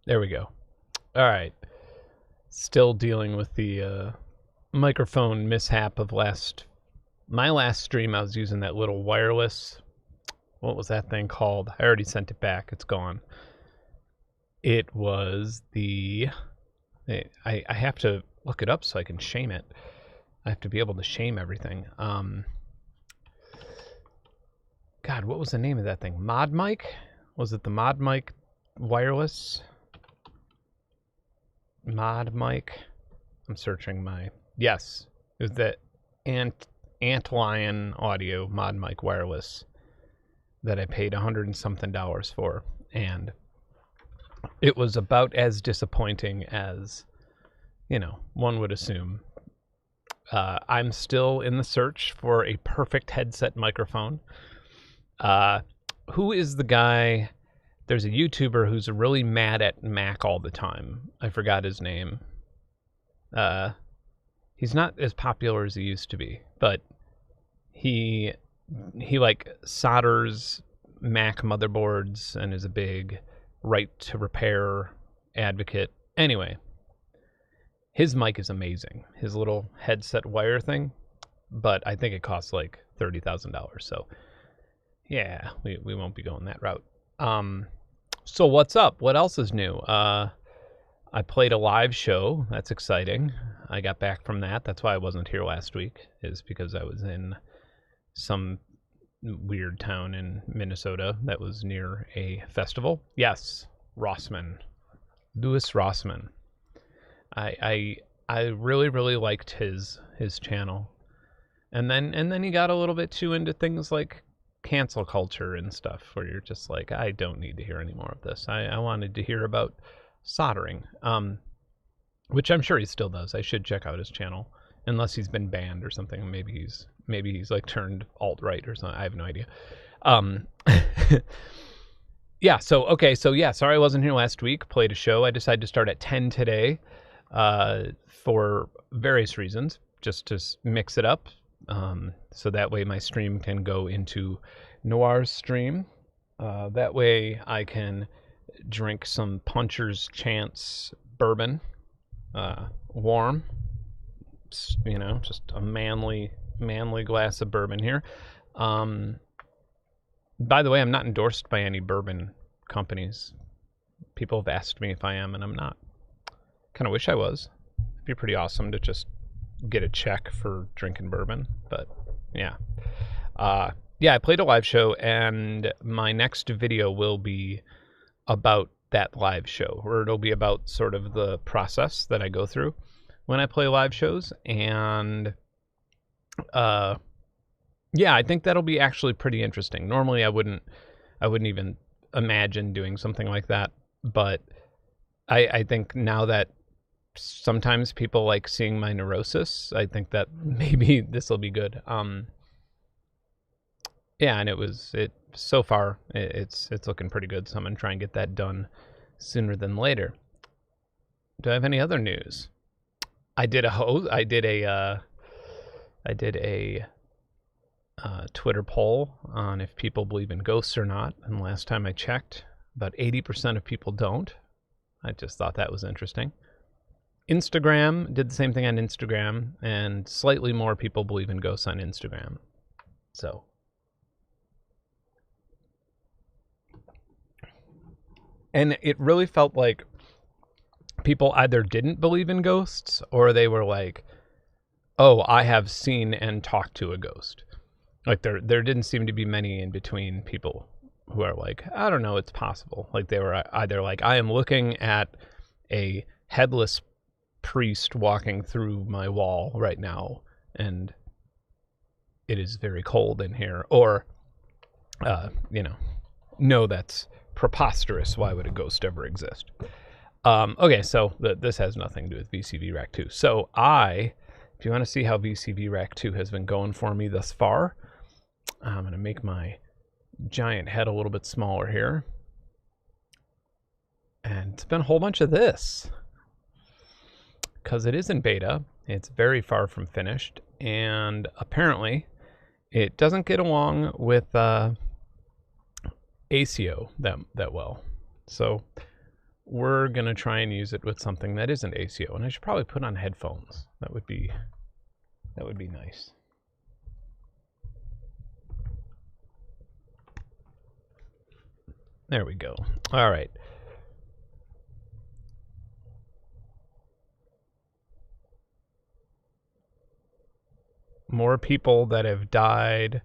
There we go. All right. Still dealing with the microphone mishap of my last stream. I was using that little wireless. What was that thing called? I already sent it back. It's gone. It was the... I have to look it up so I can shame it. I have to be able to shame everything. God, what was the name of that thing? Mod Mic? Was it the Mod Mic wireless? Mod Mic? I'm searching my... Yes. It was the Antlion Audio Mod Mic wireless that I paid $100 and something for. And it was about as disappointing as, you know, one would assume. I'm still in the search for a perfect headset microphone. Who is the guy? There's a YouTuber who's really mad at Mac all the time. I forgot his name. He's not as popular as he used to be, but he like solders Mac motherboards and is a big right to repair advocate. Anyway, his mic is amazing. His little headset wire thing, but I think it costs like $30,000. So yeah, we won't be going that route. So what's up? What else is new? I played a live show. That's exciting. I got back from that. That's why I wasn't here last week, is because I was in some weird town in Minnesota that was near a festival. Yes, Rossman. Louis Rossman. I really liked his channel. And then he got a little bit too into things like cancel culture and stuff, where you're just like, I don't need to hear any more of this. I wanted to hear about soldering, which I'm sure he still does. I should check out his channel, unless he's been banned or something. Maybe he's like turned alt-right or something. I have no idea. Yeah, so yeah, sorry I wasn't here last week. Played a show. I decided to start at 10 today for various reasons, just to mix it up. So that way my stream can go into Noir's stream. That way I can drink some Puncher's Chance bourbon, warm. You know, just a manly glass of bourbon here. By the way, I'm not endorsed by any bourbon companies. People have asked me if I am, and I'm not. Kind of wish I was. It'd be pretty awesome to just get a check for drinking bourbon, but yeah. Yeah, I played a live show, and my next video will be about that live show, or it'll be about sort of the process that I go through when I play live shows. And yeah, I think that'll be actually pretty interesting. Normally I wouldn't even imagine doing something like that, but I think now that sometimes people like seeing my neurosis, I think that maybe this will be good. Yeah, and so far it's looking pretty good, so I'm gonna try and get that done sooner than later. Do I have any other news? I did a Twitter poll on if people believe in ghosts or not, and last time I checked, about 80% of people don't. I just thought that was interesting. Instagram did the same thing on Instagram, and slightly more people believe in ghosts on Instagram. So and it really felt like people either didn't believe in ghosts, or they were like, oh, I have seen and talked to a ghost. Like there didn't seem to be many in between people who are like, I don't know, it's possible. Like they were either like, I am looking at a headless priest walking through my wall right now, and it is very cold in here. Or, no, that's preposterous. Why would a ghost ever exist? Okay, so this has nothing to do with VCV Rack 2. So if you want to see how VCV Rack 2 has been going for me thus far, I'm going to make my giant head a little bit smaller here. And it's been a whole bunch of this, because it is in beta. It's very far from finished, and apparently it doesn't get along with ACO that well. So we're going to try and use it with something that isn't ACO. And I should probably put on headphones. That would be nice. There we go. All right. More people that have died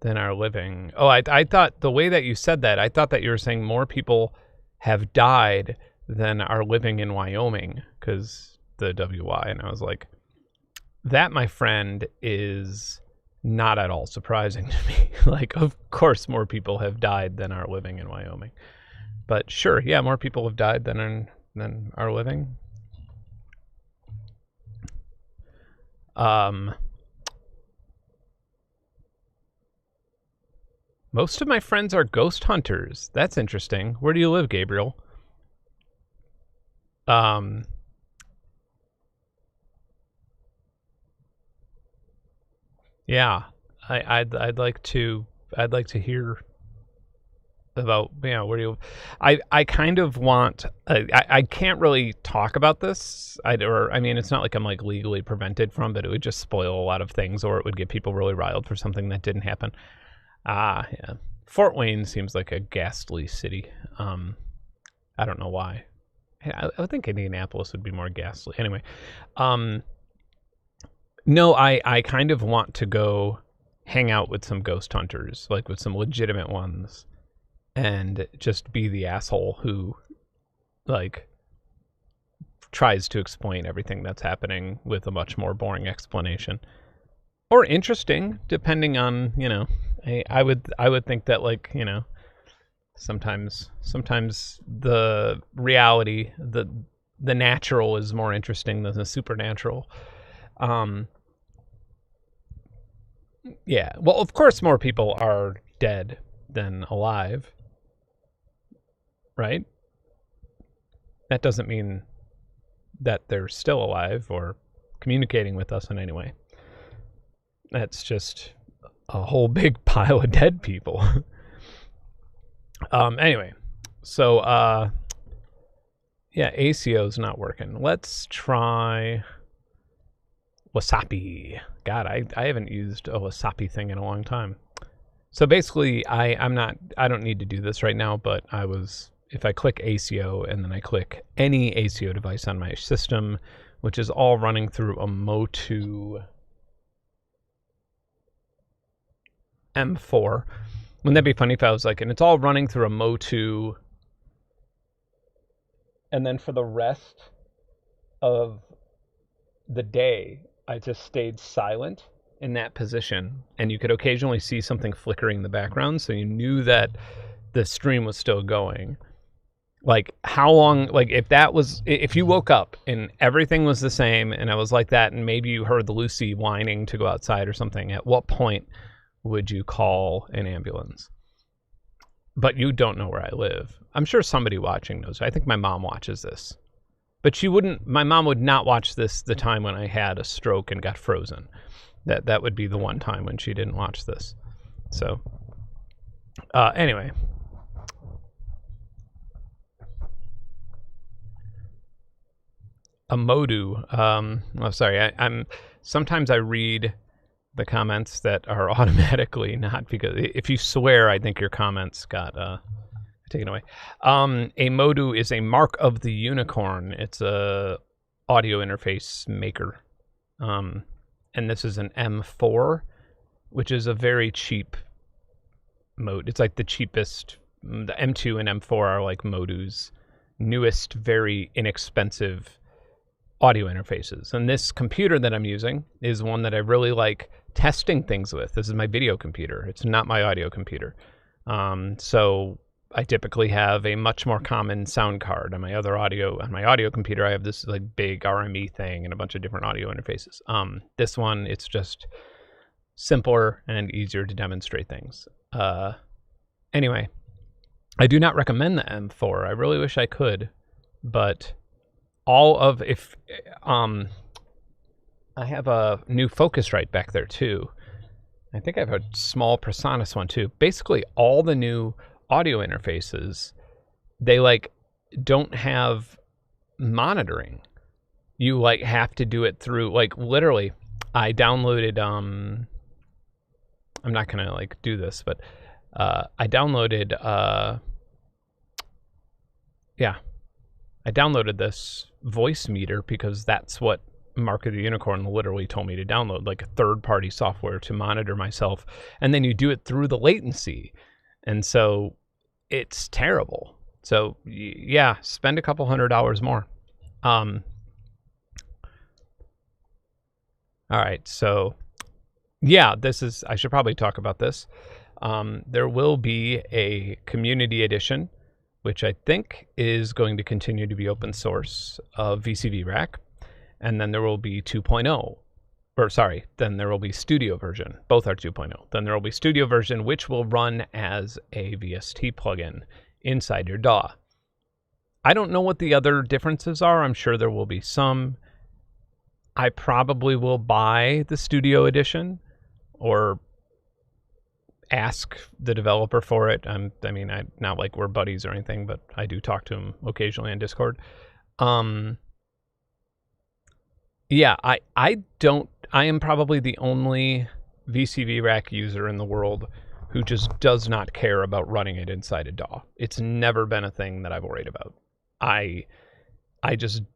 than are living. Oh, I thought the way that you said that, I thought that you were saying more people have died than are living in Wyoming, because the WY. And I was like, that, my friend, is not at all surprising to me. Like, of course, more people have died than are living in Wyoming. But sure, yeah, more people have died than are living. Most of my friends are ghost hunters. That's interesting. Where do you live, Gabriel? Yeah, I'd like to hear about, you know, where you. I kind of want. I can't really talk about this. I mean, it's not like I'm like legally prevented from, but it would just spoil a lot of things, or it would get people really riled for something that didn't happen. Yeah. Fort Wayne seems like a ghastly city. I don't know why. I would think Indianapolis would be more ghastly. Anyway, no, I kind of want to go hang out with some ghost hunters, like with some legitimate ones, and just be the asshole who, like, tries to explain everything that's happening with a much more boring explanation. Or interesting, depending on, you know, I would think that, like, you know, sometimes the reality, the natural is more interesting than the supernatural. Yeah, well, of course more people are dead than alive, right? That doesn't mean that they're still alive or communicating with us in any way. That's just a whole big pile of dead people. Anyway, so yeah, ACO's not working. Let's try Wasapi. God, I haven't used a Wasapi thing in a long time. So basically, I don't need to do this right now, but if I click ACO and then I click any ACO device on my system, which is all running through a Motu M4. Wouldn't that be funny if I was like, and it's all running through a Motu, and then for the rest of the day, I just stayed silent in that position, and you could occasionally see something flickering in the background, so you knew that the stream was still going. Like, how long, like, if you woke up and everything was the same, and I was like that, and maybe you heard the Lucy whining to go outside or something, at what point would you call an ambulance? But you don't know where I live. I'm sure somebody watching knows. I think my mom watches this. But my mom would not watch this the time when I had a stroke and got frozen. That would be the one time when she didn't watch this. So, anyway. A Modu. Sorry. Sometimes I read the comments that are automatically not, because if you swear, I think your comments got taken away. A Modu is a mark of the unicorn. It's a audio interface maker. And this is an M4, which is a very cheap mode. It's like the cheapest. The M2 and M4 are like Modu's newest, very inexpensive audio interfaces. And this computer that I'm using is one that I really like testing things with. This is my video computer. It's not my audio computer. So I typically have a much more common sound card. On my audio computer, I have this like big RME thing and a bunch of different audio interfaces. This one, it's just simpler and easier to demonstrate things. Anyway, I do not recommend the M4. I really wish I could, but I have a new Focusrite back there too. I think I have a small Presonus one too. Basically, all the new audio interfaces, they like don't have monitoring. You like have to do it through, like, literally I downloaded I'm not gonna like do this, but I downloaded I downloaded this voice meter because that's what Mark of the Unicorn literally told me to download, like a third-party software to monitor myself, and then you do it through the latency, and so it's terrible. So yeah, spend a couple $100 more. All right, so yeah, I should probably talk about this. There will be a community edition, which I think is going to continue to be open source, of VCV Rack. And then there will be 2.0, or sorry, then there will be studio version. Both are 2.0. Then there will be studio version, which will run as a VST plugin inside your DAW. I don't know what the other differences are. I'm sure there will be some. I probably will buy the studio edition or ask the developer for it. I mean, not like we're buddies or anything, but I do talk to him occasionally on Discord. Yeah, I am probably the only VCV Rack user in the world who just does not care about running it inside a DAW. It's never been a thing that I've worried about.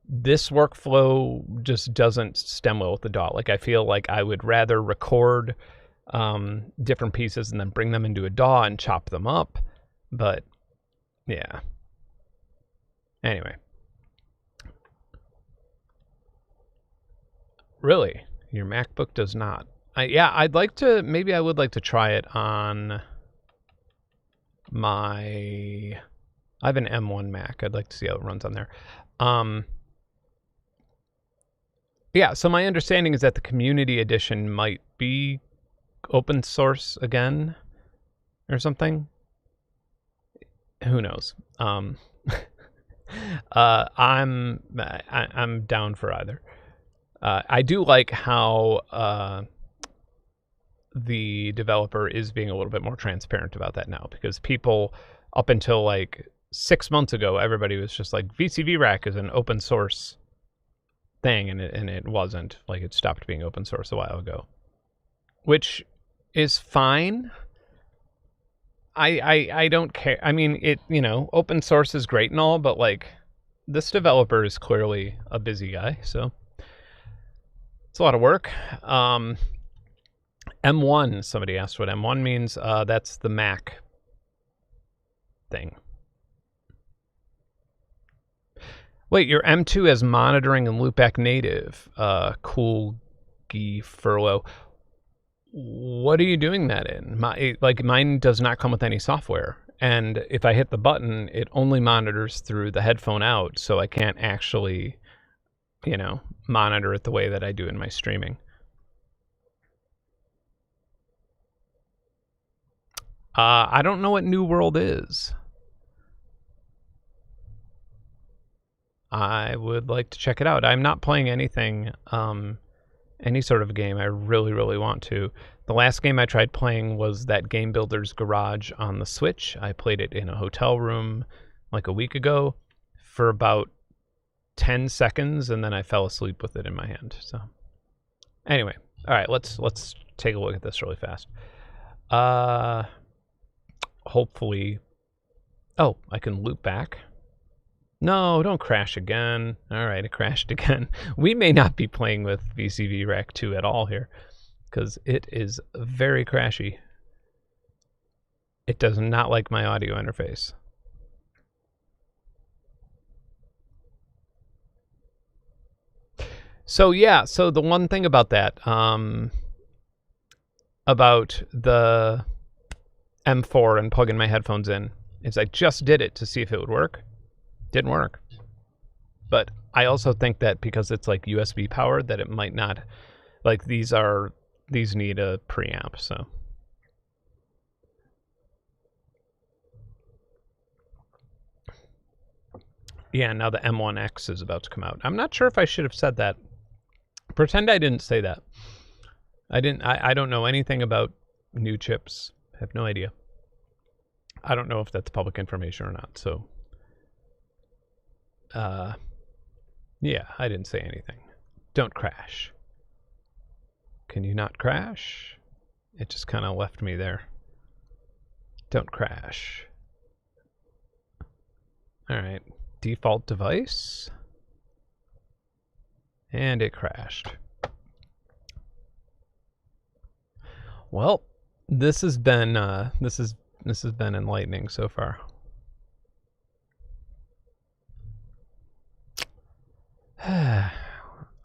This workflow just doesn't stem well with the DAW. Like, I feel like I would rather record different pieces and then bring them into a DAW and chop them up. But yeah. Anyway. Really? Your MacBook does not? Maybe I would like to try it on I have an M1 Mac. I'd like to see how it runs on there. Yeah, so my understanding is that the community edition might be open source again or something. Who knows? I'm down for either. I do like how the developer is being a little bit more transparent about that now, because people up until like 6 months ago, everybody was just like, VCV Rack is an open source thing, and it wasn't. Like, it stopped being open source a while ago, which is fine. I don't care. I mean, open source is great and all, but like, this developer is clearly a busy guy, so it's a lot of work. M1, somebody asked what M1 means. That's the Mac thing. Wait, your M2 has monitoring and loopback native. Cool furlough. What are you doing that in? Mine does not come with any software. And if I hit the button, it only monitors through the headphone out, so I can't actually, monitor it the way that I do in my streaming. I don't know what New World is. I would like to check it out. I'm not playing anything, any sort of game. I really, really want to. The last game I tried playing was that Game Builder's Garage on the Switch. I played it in a hotel room like a week ago for about 10 seconds, and then I fell asleep with it in my hand. So anyway, all right, let's take a look at this really fast. Hopefully, oh, I can loop back. No, don't crash again. All right, it crashed again. We may not be playing with VCV Rack 2 at all here, because it is very crashy. It does not like my audio interface. So yeah, so the one thing about that, about the M4 and plugging my headphones in, is I just did it to see if it would work. Didn't work. But I also think that because it's like USB powered, that it might not, like these need a preamp, so. Yeah, now the M1X is about to come out. I'm not sure if I should have said that. Pretend I didn't say that. I don't know anything about new chips. I have no idea. I don't know if that's public information or not, so Yeah, I didn't say anything. Don't crash. Can you not crash? It just kind of left me there. Don't crash. All right, default device. And it crashed. Well, this has been enlightening so far.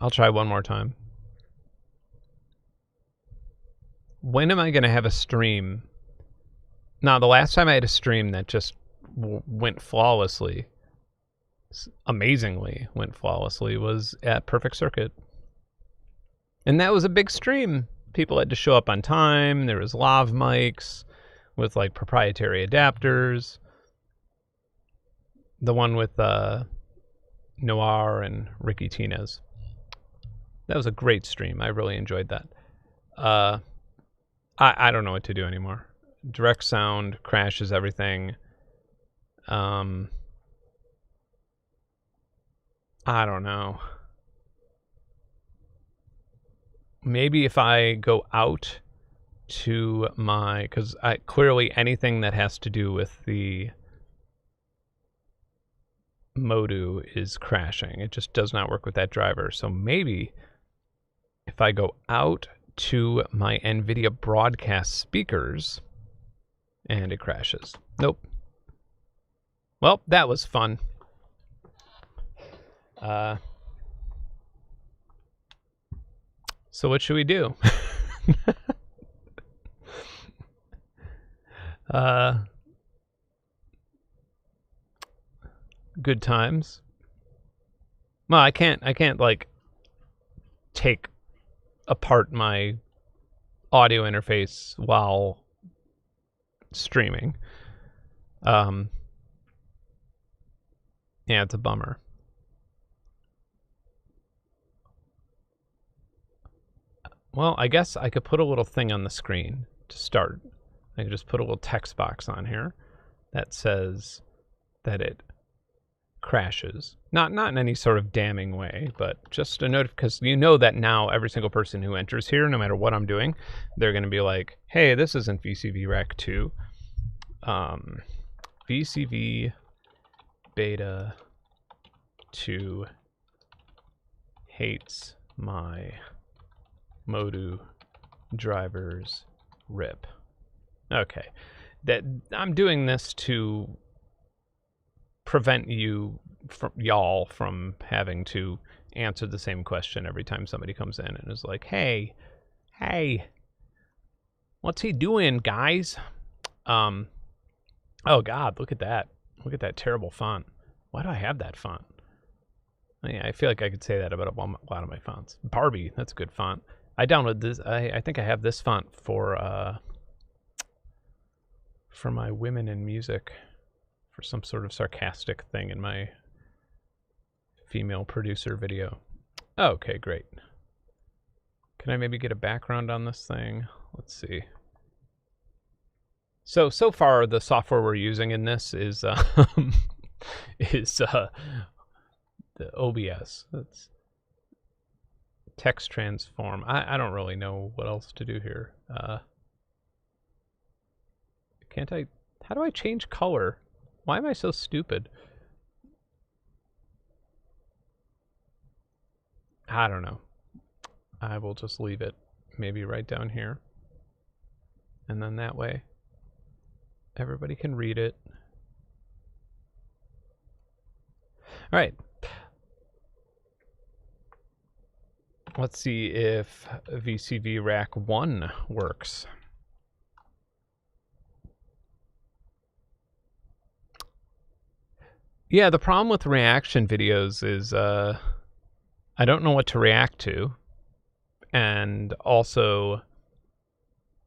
I'll try one more time. When am I going to have a stream? Now, the last time I had a stream that just went flawlessly, amazingly went flawlessly, was at Perfect Circuit. And that was a big stream. People had to show up on time. There was lav mics with like proprietary adapters. The one with Noir and Ricky Tinez. That was a great stream. I really enjoyed that. I don't know what to do anymore. Direct sound crashes everything. I don't know. Maybe if I go out to my, because clearly anything that has to do with the Modu is crashing. It just does not work with that driver. So maybe if I go out to my NVIDIA broadcast speakers and it crashes. Nope. Well, that was fun. So what should we do? Good times. Well, I can't like take apart my audio interface while streaming. Yeah, it's a bummer. Well, I guess I could put a little thing on the screen to start. I could just put a little text box on here that says that it crashes. Not in any sort of damning way, but just a note, because you know that now every single person who enters here, no matter what I'm doing, they're going to be like, hey, this isn't VCV Rack 2. VCV Beta 2 hates my Modu drivers rip. Okay, that I'm doing this to prevent y'all from having to answer the same question every time somebody comes in and is like, hey, what's he doing, guys? Oh God, look at that terrible font. Why do I have that font? I feel like I could say that about a lot of my fonts. Barbie, that's a good font. I downloaded this. I think I have this font for my women in music, for some sort of sarcastic thing in my female producer video. Okay, great. Can I maybe get a background on this thing? Let's see. So far the software we're using in this is the OBS. That's text transform. I don't really know what else to do here. Can't I? How do I change color? Why am I so stupid? I don't know. I will just leave it maybe right down here. And then that way everybody can read it. All right. Let's see if VCV Rack 1 works. Yeah, the problem with reaction videos is I don't know what to react to. And also,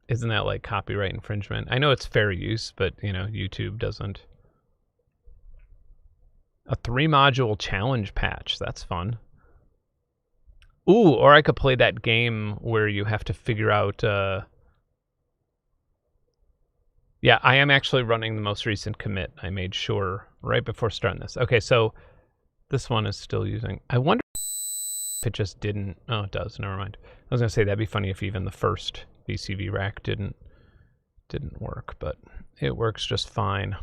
isn't that like copyright infringement? I know it's fair use, but you know, YouTube doesn't. A 3-module challenge patch, that's fun. Ooh, or I could play that game where you have to figure out... Yeah, I am actually running the most recent commit. I made sure right before starting this. Okay, so This one is still using. I wonder if it just didn't. Oh, it does. Never mind. I was gonna say that'd be funny if even the first VCV rack didn't work, but it works just fine.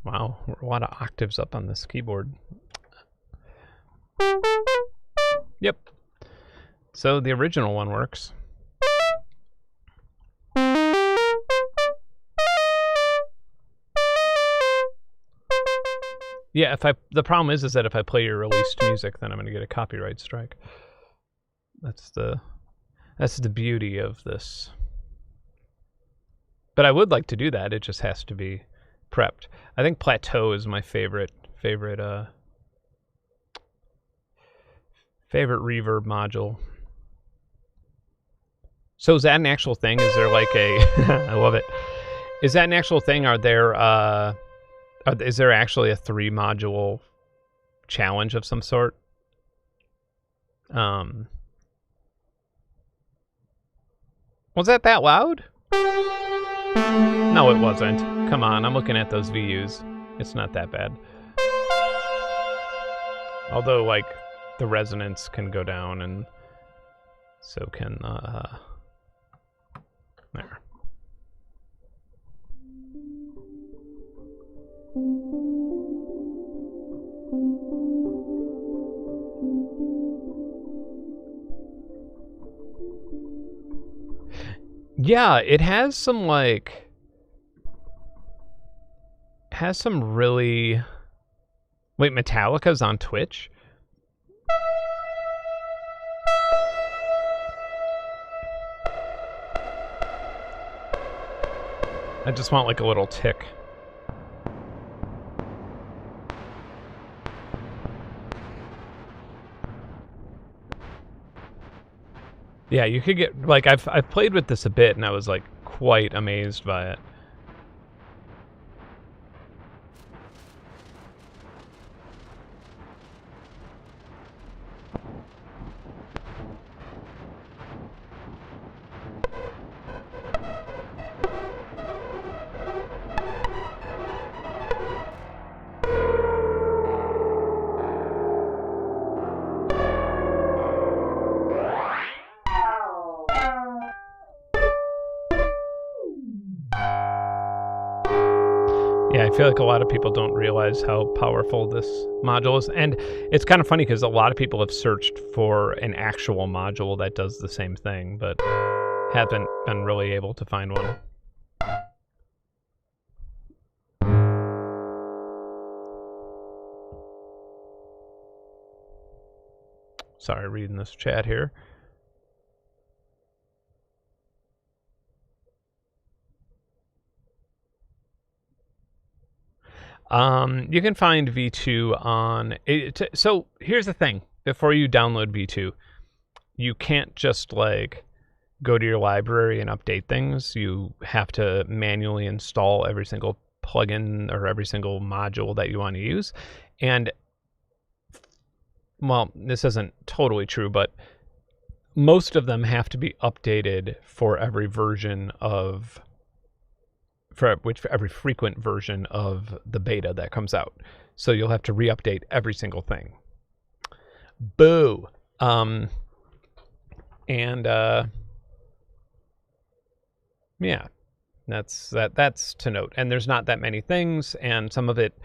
Wow, we're a lot of octaves up on this keyboard. Yep. So the original one works. Yeah, the problem is that if I play your released music, then I'm going to get a copyright strike. That's the beauty of this. But I would like to do that. It just has to be prepped. I think Plateau is my favorite reverb module. So is that an actual thing? Is there like a I love it. Is that an actual thing? Are there is there actually a 3-module challenge of some sort? Was that loud? No, it wasn't. Come on, I'm looking at those VUs. It's not that bad. Although, like, the resonance can go down, and so can, there. Yeah, it has some, like, really... Wait, Metallica's on Twitch? I just want, like, a little tick. Yeah, you could get, like, I've played with this a bit, and I was, like, quite amazed by it. Yeah, I feel like a lot of people don't realize how powerful this module is. And it's kind of funny because a lot of people have searched for an actual module that does the same thing, but haven't been really able to find one. Sorry, reading this chat here. You can find V2 on... So here's the thing. Before you download V2, you can't just, like, go to your library and update things. You have to manually install every single plugin or every single module that you want to use. And, well, this isn't totally true, but most of them have to be updated for every version of... for every frequent version of the beta that comes out. So you'll have to re-update every single thing. Boo! Yeah, that's to note. And there's not that many things, and some of it,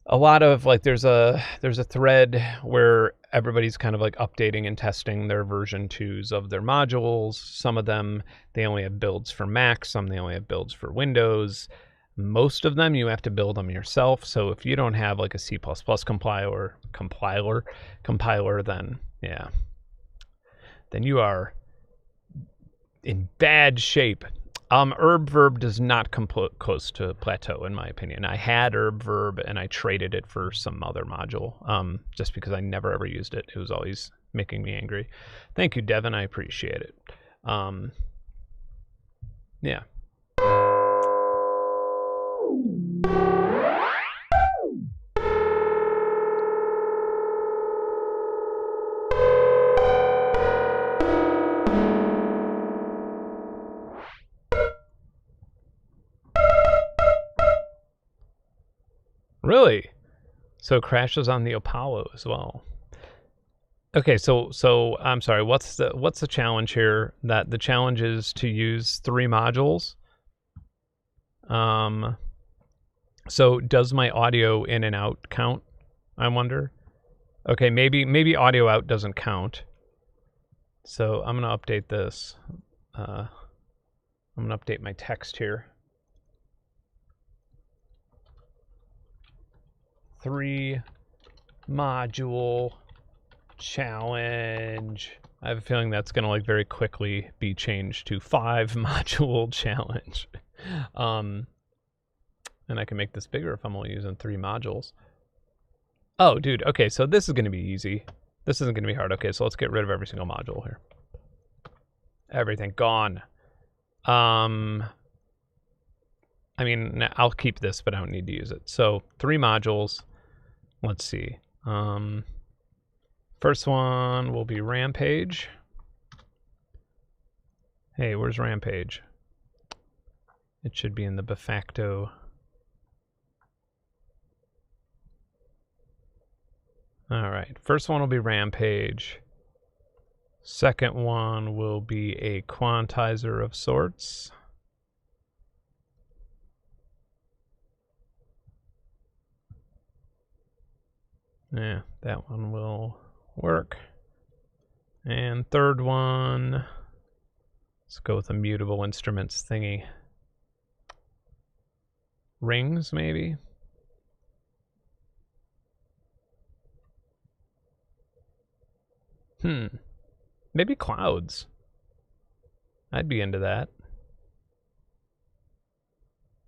a lot of, like, there's a thread where everybody's kind of like updating and testing their version 2s of their modules. Some of them, they only have builds for Mac, some they only have builds for Windows. Most of them you have to build them yourself. So if you don't have like a C++ compiler, then yeah, then you are in bad shape. Herb-verb does not come close to Plateau, in my opinion. I had herb-verb, and I traded it for some other module, just because I never ever used it. It was always making me angry. Thank you, Devin. I appreciate it. Yeah. Really? So it crashes on the Apollo as well. Okay, so I'm sorry. What's the challenge here? That the challenge is to use 3 modules. So does my audio in and out count? I wonder. Okay, maybe audio out doesn't count. So I'm gonna update this. I'm gonna update my text here. 3 module challenge. I have a feeling that's gonna like very quickly be changed to 5 module challenge. And I can make this bigger if I'm only using 3 modules. Oh, dude. Okay, so this is gonna be easy. This isn't gonna be hard. Okay, so let's get rid of every single module here. Everything gone. I mean, I'll keep this, but I don't need to use it. So 3 modules. Let's see. First one will be Rampage. Hey, where's Rampage? It should be in the Befacto. All right, first one will be Rampage. Second one will be a quantizer of sorts. Yeah, that one will work. And third one, let's go with a mutable instruments thingy. Rings, maybe? Maybe clouds. I'd be into that.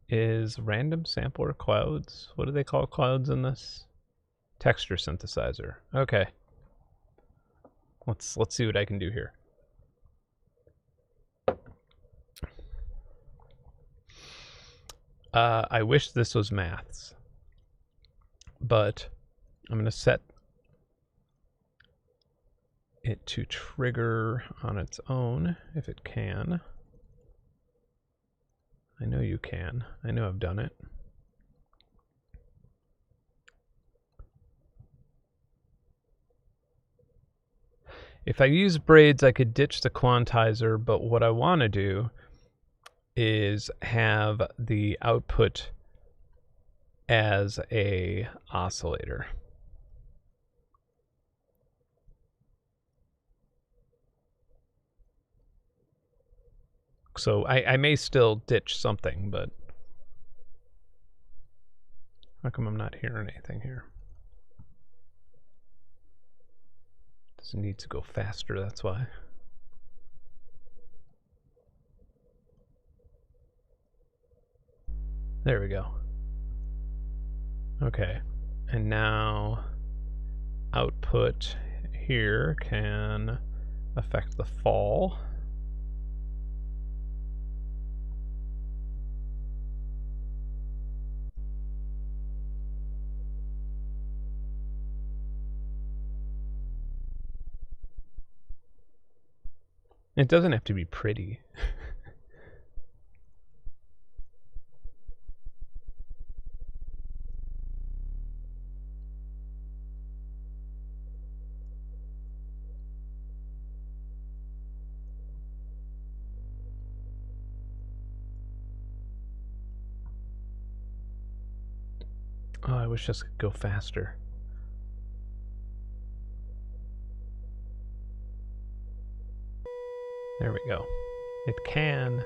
Is random sampler clouds? What do they call clouds in this? Texture synthesizer. Okay. Let's see what I can do here. I wish this was maths, but I'm gonna set it to trigger on its own if it can. I know you can. I know I've done it. If I use braids, I could ditch the quantizer, but what I want to do is have the output as a oscillator. So I may still ditch something, but how come I'm not hearing anything here? Does it need to go faster? That's why. There we go. Okay, and now output here can affect the fall. It doesn't have to be pretty. Oh, I wish this could go faster. There we go. It can.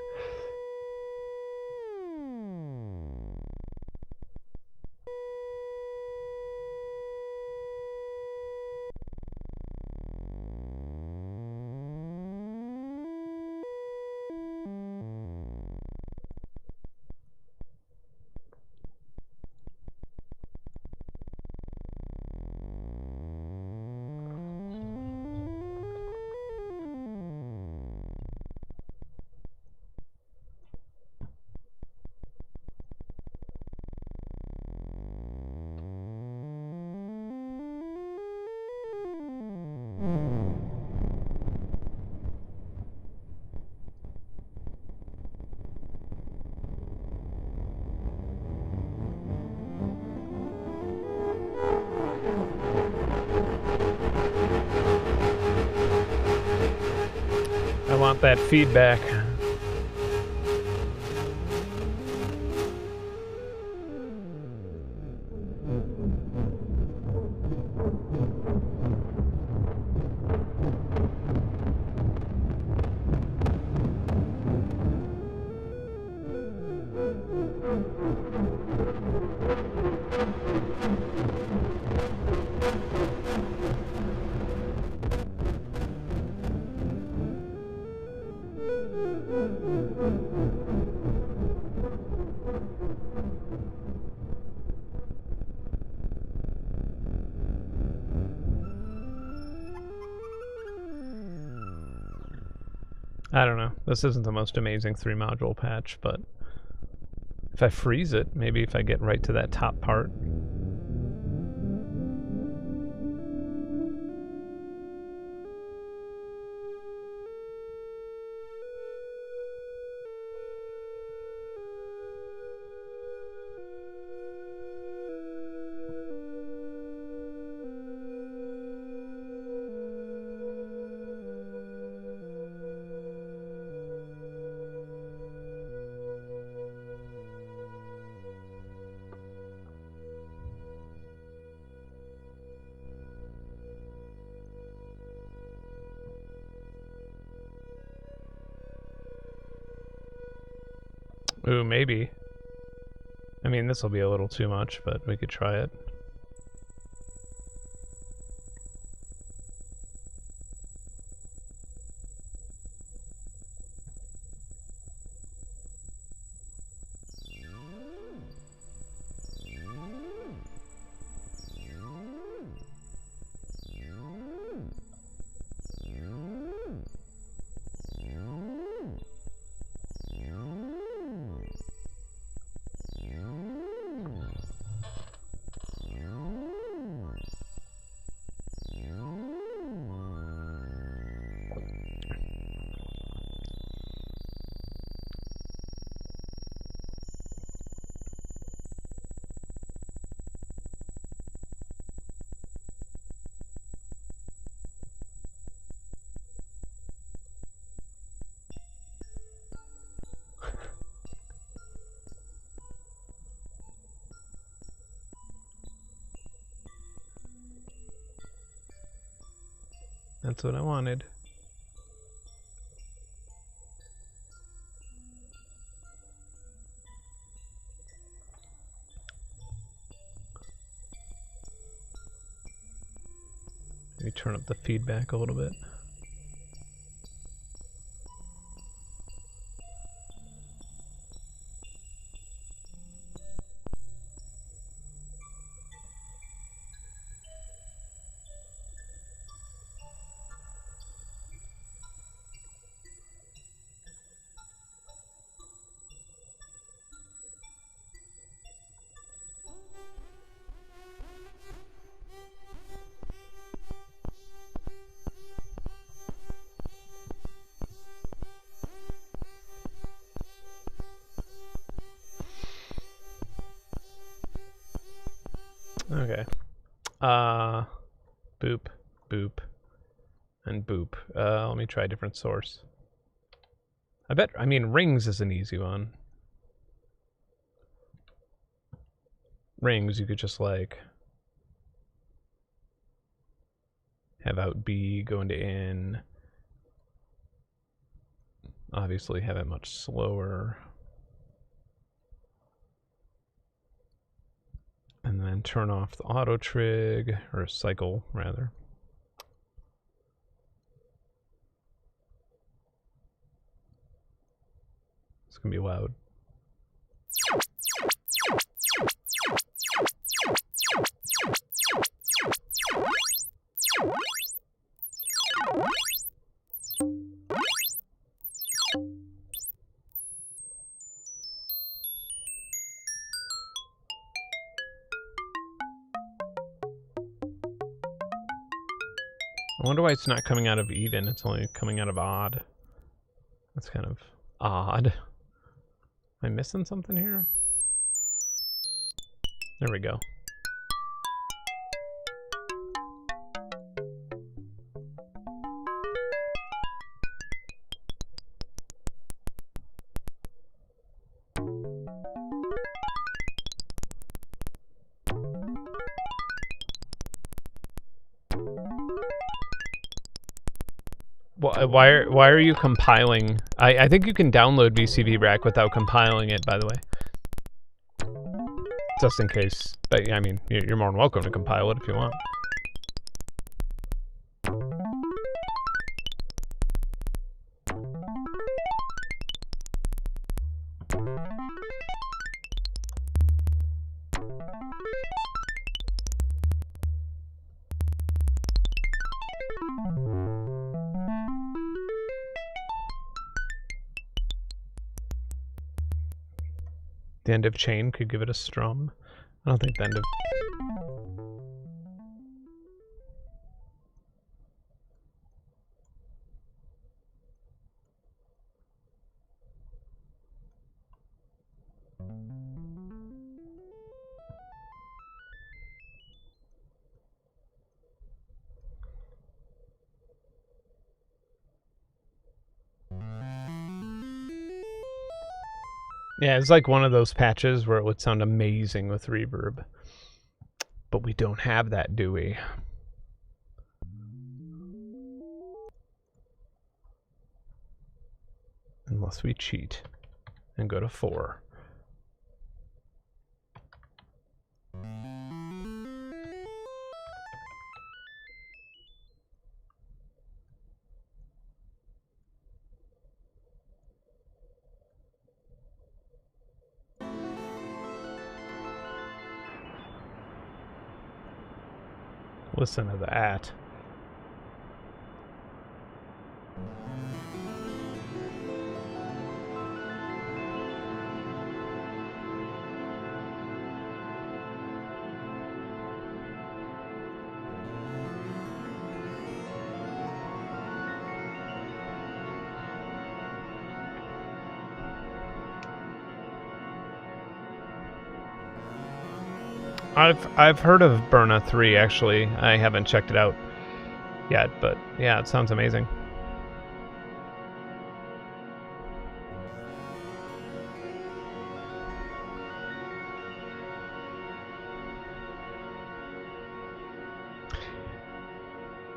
want that feedback. I don't know. This isn't the most amazing 3-module patch, but if I freeze it, maybe if I get right to that top part. Ooh, maybe. I mean, this will be a little too much, but we could try it. That's what I wanted. Maybe turn up the feedback a little bit. Okay. Boop, boop, and boop. Let me try a different source. I mean, rings is an easy one. Rings, you could just like have out B go into in. Obviously have it much slower. And then turn off the auto trig, or cycle rather. It's gonna be loud. I wonder why it's not coming out of even, it's only coming out of odd. That's kind of odd. Am I missing something here? There we go. Why are you compiling? I think you can download VCV Rack without compiling it, by the way. Just in case. But I mean, you're more than welcome to compile it if you want. The end of chain could give it a strum. I don't think the end of... Yeah, it's like one of those patches where it would sound amazing with reverb. But we don't have that, do we? Unless we cheat and go to 4. Listen to that. I've heard of Burna 3 actually. I haven't checked it out yet, but yeah, it sounds amazing.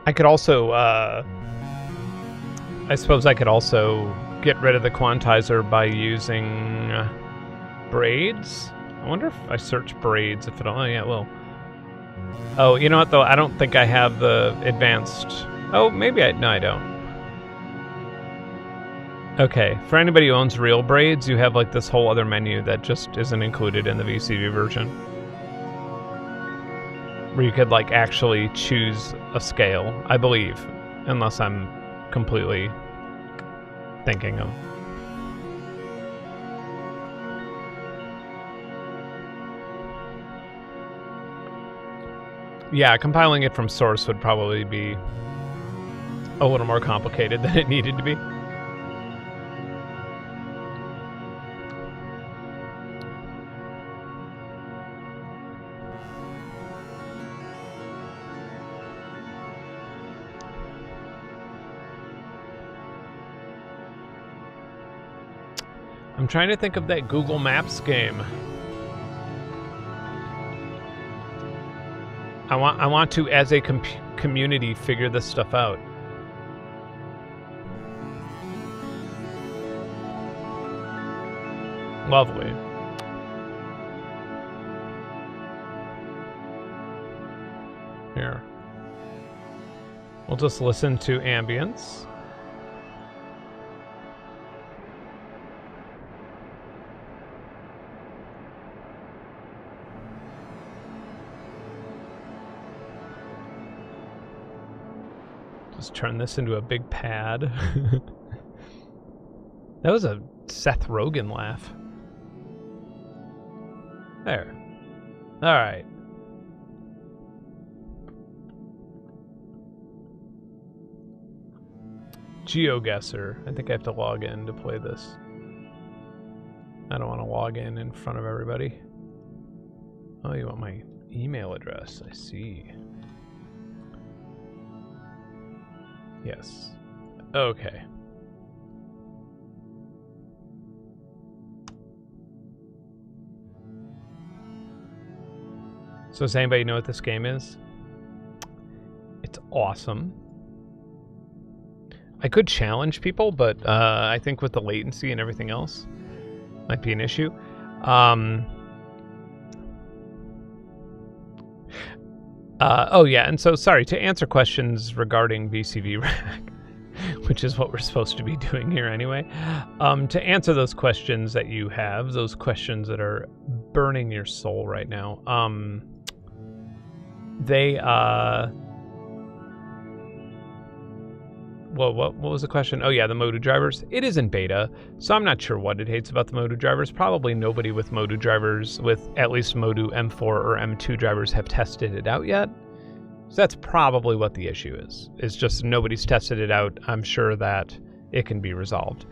I could also I suppose I could also get rid of the quantizer by using braids. I wonder if I search braids if it'll... Oh, yeah, it will. Oh, you know what, though? I don't think I have the advanced... Oh, maybe I... No, I don't. Okay, for anybody who owns real braids, you have, like, this whole other menu that just isn't included in the VCV version. Where you could, like, actually choose a scale, I believe. Unless I'm completely thinking of... Yeah, compiling it from source would probably be a little more complicated than it needed to be. I'm trying to think of that Google Maps game. I want to, as a community, figure this stuff out. Lovely. Here. We'll just listen to ambience. Just turn this into a big pad. That was a Seth Rogen laugh. There. All right. GeoGuessr. I think I have to log in to play this. I don't want to log in front of everybody. Oh, you want my email address? I see. Yes. Okay. So does anybody know what this game is? It's awesome. I could challenge people, but I think with the latency and everything else, might be an issue. Oh yeah, and so sorry, to answer questions regarding VCV Rack, which is what we're supposed to be doing here anyway. To answer those questions that you have, those questions that are burning your soul right now, well, what was the question? Oh yeah, the Modu drivers. It is in beta, so I'm not sure what it hates about the Modu drivers. Probably nobody with Modu drivers, with at least Modu M4 or M2 drivers, have tested it out yet. So that's probably what the issue is. It's just nobody's tested it out. I'm sure that it can be resolved.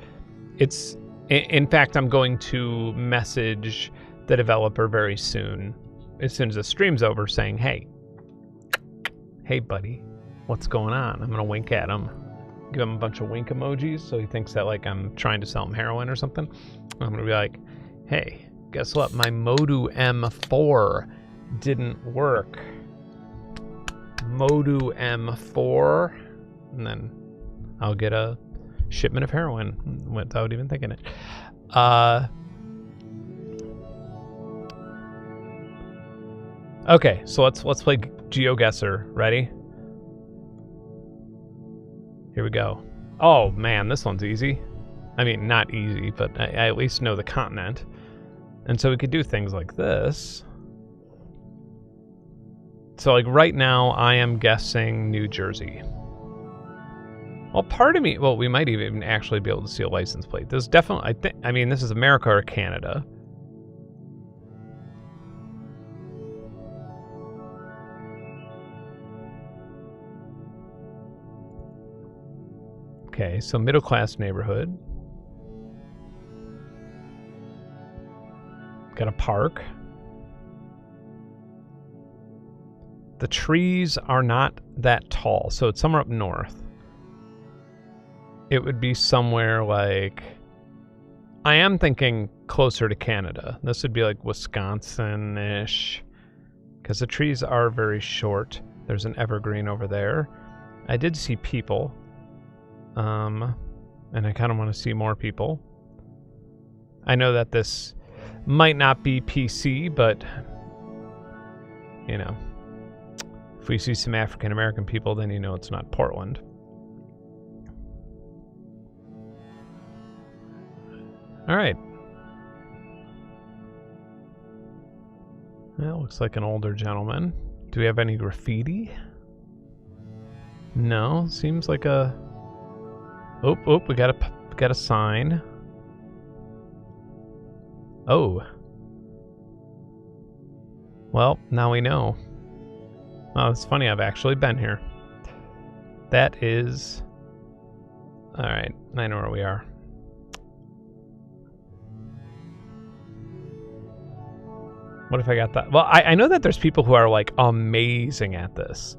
In fact, I'm going to message the developer very soon, as soon as the stream's over, saying, hey buddy, what's going on? I'm gonna wink at him. Give him a bunch of wink emojis so he thinks that like I'm trying to sell him heroin or something. I'm gonna be like, hey, guess what? My Modu M4 didn't work. Modu M4, and then I'll get a shipment of heroin without even thinking it. Okay, so let's play GeoGuessr. Ready? Here we go. Oh man, this one's easy. I mean, not easy, but I at least know the continent. And so we could do things like this. So like right now, I am guessing New Jersey. Well, part of me, well, we might even actually be able to see a license plate. This is definitely, I mean, this is America or Canada. Okay, so middle class neighborhood. Got a park. The trees are not that tall, so it's somewhere up north. It would be somewhere like, I am thinking closer to Canada. This would be like Wisconsin-ish, because the trees are very short. There's an evergreen over there. I did see people, and I kind of want to see more people. I know that this might not be PC, but, you know, if we see some African-American people, then you know it's not Portland. All right. That looks like an older gentleman. Do we have any graffiti? No, seems like a... Oh, we got a sign. Oh. Well, now we know. Oh, it's funny, I've actually been here. That is... Alright, I know where we are. What if I got that? Well, I know that there's people who are, like, amazing at this.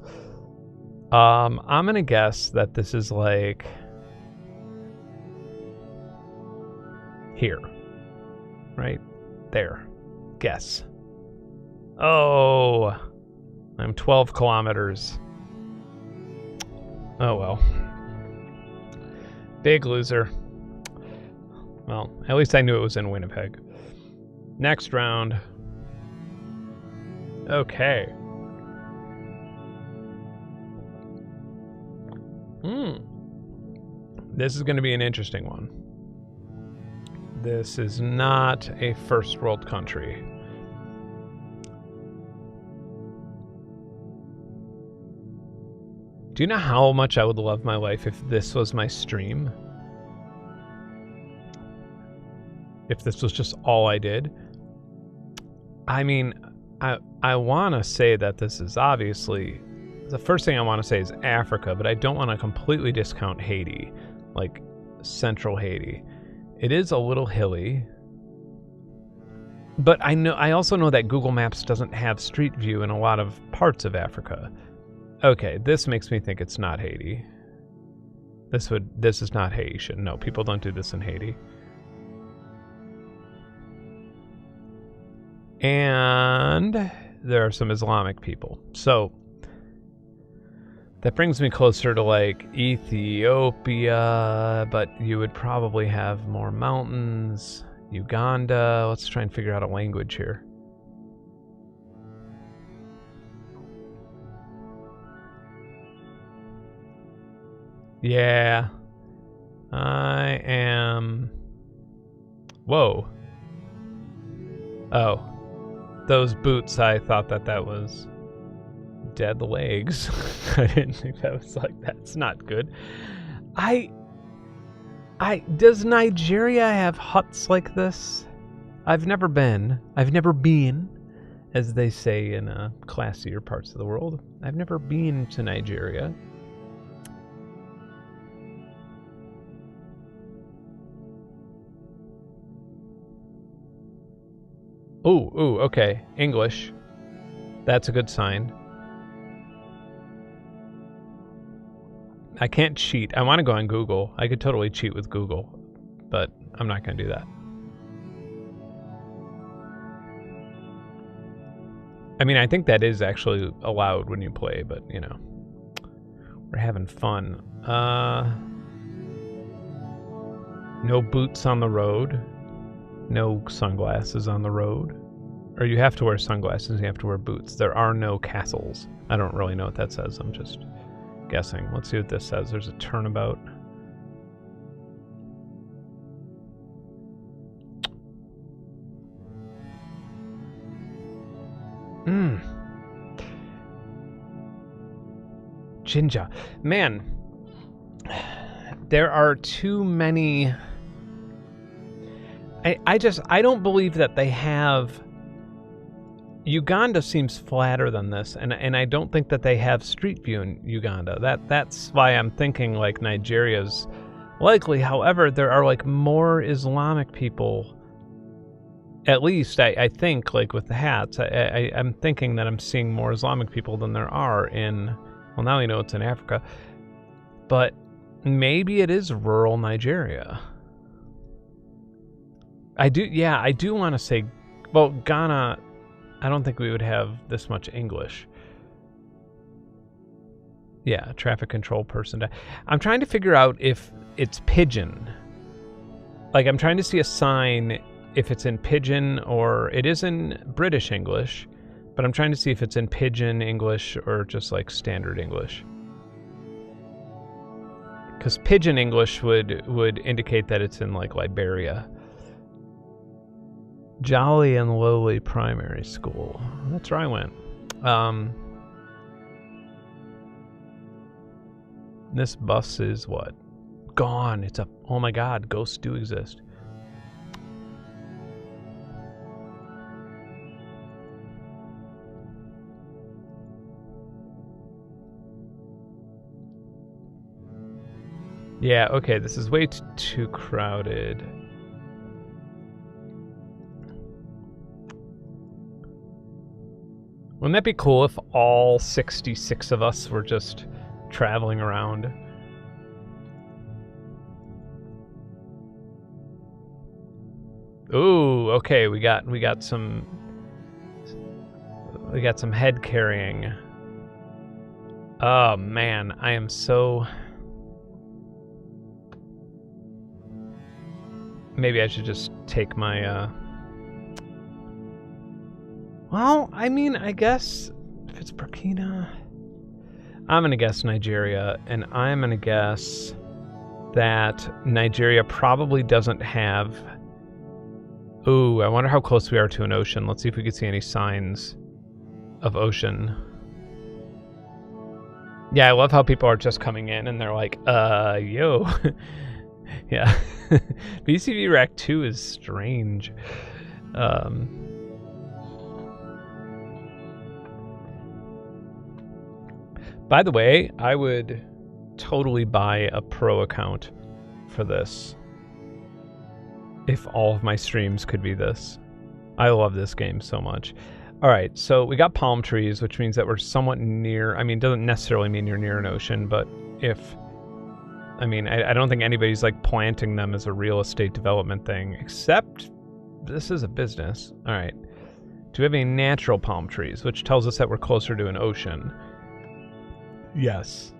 I'm gonna guess that this is, like... here. Right there. Guess. Oh... I'm 12 kilometers. Oh well. Big loser. Well, at least I knew it was in Winnipeg. Next round. Okay. This is going to be an interesting one. This is not a first world country. Do you know how much I would love my life if this was my stream? If this was just all I did? I mean, I want to say that this is obviously... The first thing I want to say is Africa, but I don't want to completely discount Haiti. Like, central Haiti. It is a little hilly. But I also know that Google Maps doesn't have Street View in a lot of parts of Africa. Okay, this makes me think it's not Haiti. This is not Haitian. No, people don't do this in Haiti. And there are some Islamic people. So That brings me closer to like Ethiopia, but you would probably have more mountains. Uganda. Let's try and figure out a language here. Yeah. I am... Whoa. Oh. Those boots, I thought that was... dead legs. I didn't think that was like, that's not good. Does Nigeria have huts like this? I've never been, as they say in classier parts of the world. I've never been to Nigeria. Ooh, okay. English. That's a good sign. I can't cheat. I want to go on Google. I could totally cheat with Google, but I'm not going to do that. I mean, I think that is actually allowed when you play, but, you know, we're having fun. No boots on the road. No sunglasses on the road. Or you have to wear sunglasses, you have to wear boots. There are no castles. I don't really know what that says. I'm just... guessing. Let's see what this says. There's a turnabout. Jinja. Man, there are too many... I don't believe that they have... Uganda seems flatter than this, and I don't think that they have Street View in Uganda. That's why I'm thinking like Nigeria's likely. However, there are like more Islamic people. At least I think, like with the hats, I'm thinking that I'm seeing more Islamic people than there are in. Well, now we know it's in Africa, but maybe it is rural Nigeria. I do want to say, well, Ghana. I don't think we would have this much English. Yeah, traffic control person. I'm trying to figure out if it's Pidgin. Like, I'm trying to see a sign if it's in Pidgin or it is in British English, but I'm trying to see if it's in Pidgin English or just like standard English. Because Pidgin English would indicate that it's in like Liberia. Jolly and Lowly Primary School. That's where I went. This bus is what? Gone. It's a... Oh my god, ghosts do exist. Yeah, okay, this is way too crowded. Wouldn't that be cool if all 66 of us were just traveling around? Ooh, okay, we got some head carrying. Oh man, I am so... Maybe I should just take my Well, I mean, I guess if it's Burkina, I'm going to guess Nigeria, and I'm going to guess that Nigeria probably doesn't have... Ooh, I wonder how close we are to an ocean. Let's see if we can see any signs of ocean. Yeah, I love how people are just coming in and they're like, yo. Yeah. VCV Rack 2 is strange. By the way, I would totally buy a pro account for this. If all of my streams could be this. I love this game so much. Alright, so we got palm trees, which means that we're somewhat near... I mean, it doesn't necessarily mean you're near an ocean, but if... I mean, I don't think anybody's like planting them as a real estate development thing, except this is a business. Alright. Do we have any natural palm trees, which tells us that we're closer to an ocean? Yes.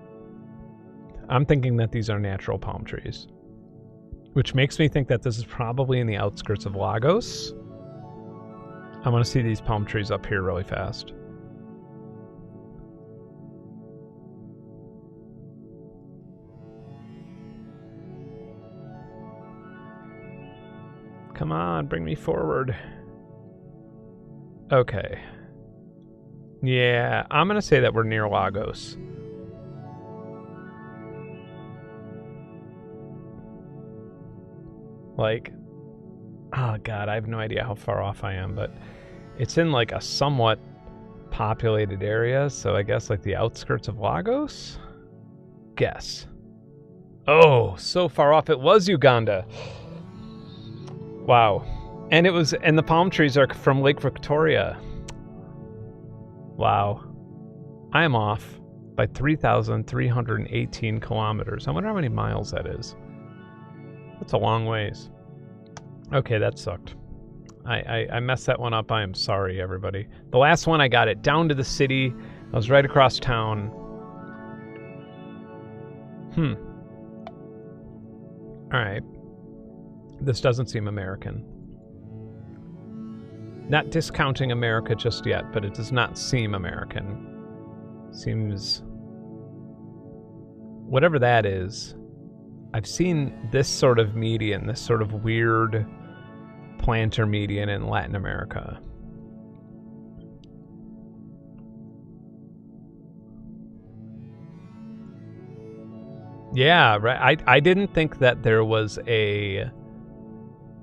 I'm thinking that these are natural palm trees, which makes me think that this is probably in the outskirts of Lagos. I want to see these palm trees up here really fast. Come on, bring me forward. Okay. Yeah, I'm going to say that we're near Lagos. Like, oh god, I have no idea how far off I am, but it's in like a somewhat populated area, so I guess like the outskirts of Lagos? Guess. Oh, so far off it was Uganda. Wow. And it was, and the palm trees are from Lake Victoria. Wow. I am off by 3,318 kilometers. I wonder how many miles that is. That's a long ways. Okay, that sucked. I messed that one up. I am sorry, everybody. The last one, I got it down to the city. I was right across town. Alright. This doesn't seem American. Not discounting America just yet, but it does not seem American. Seems... whatever that is, I've seen this sort of median, this sort of weird planter median in Latin America. Yeah, right. I didn't think that there was a...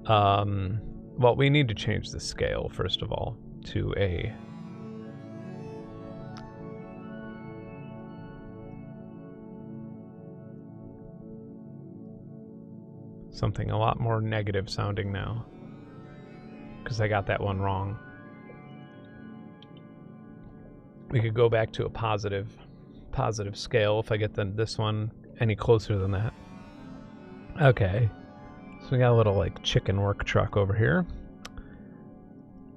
well, we need to change the scale, first of all, to a... something a lot more negative sounding now. Because I got that one wrong. We could go back to a positive scale if I get this one any closer than that. Okay. So we got a little like chicken work truck over here.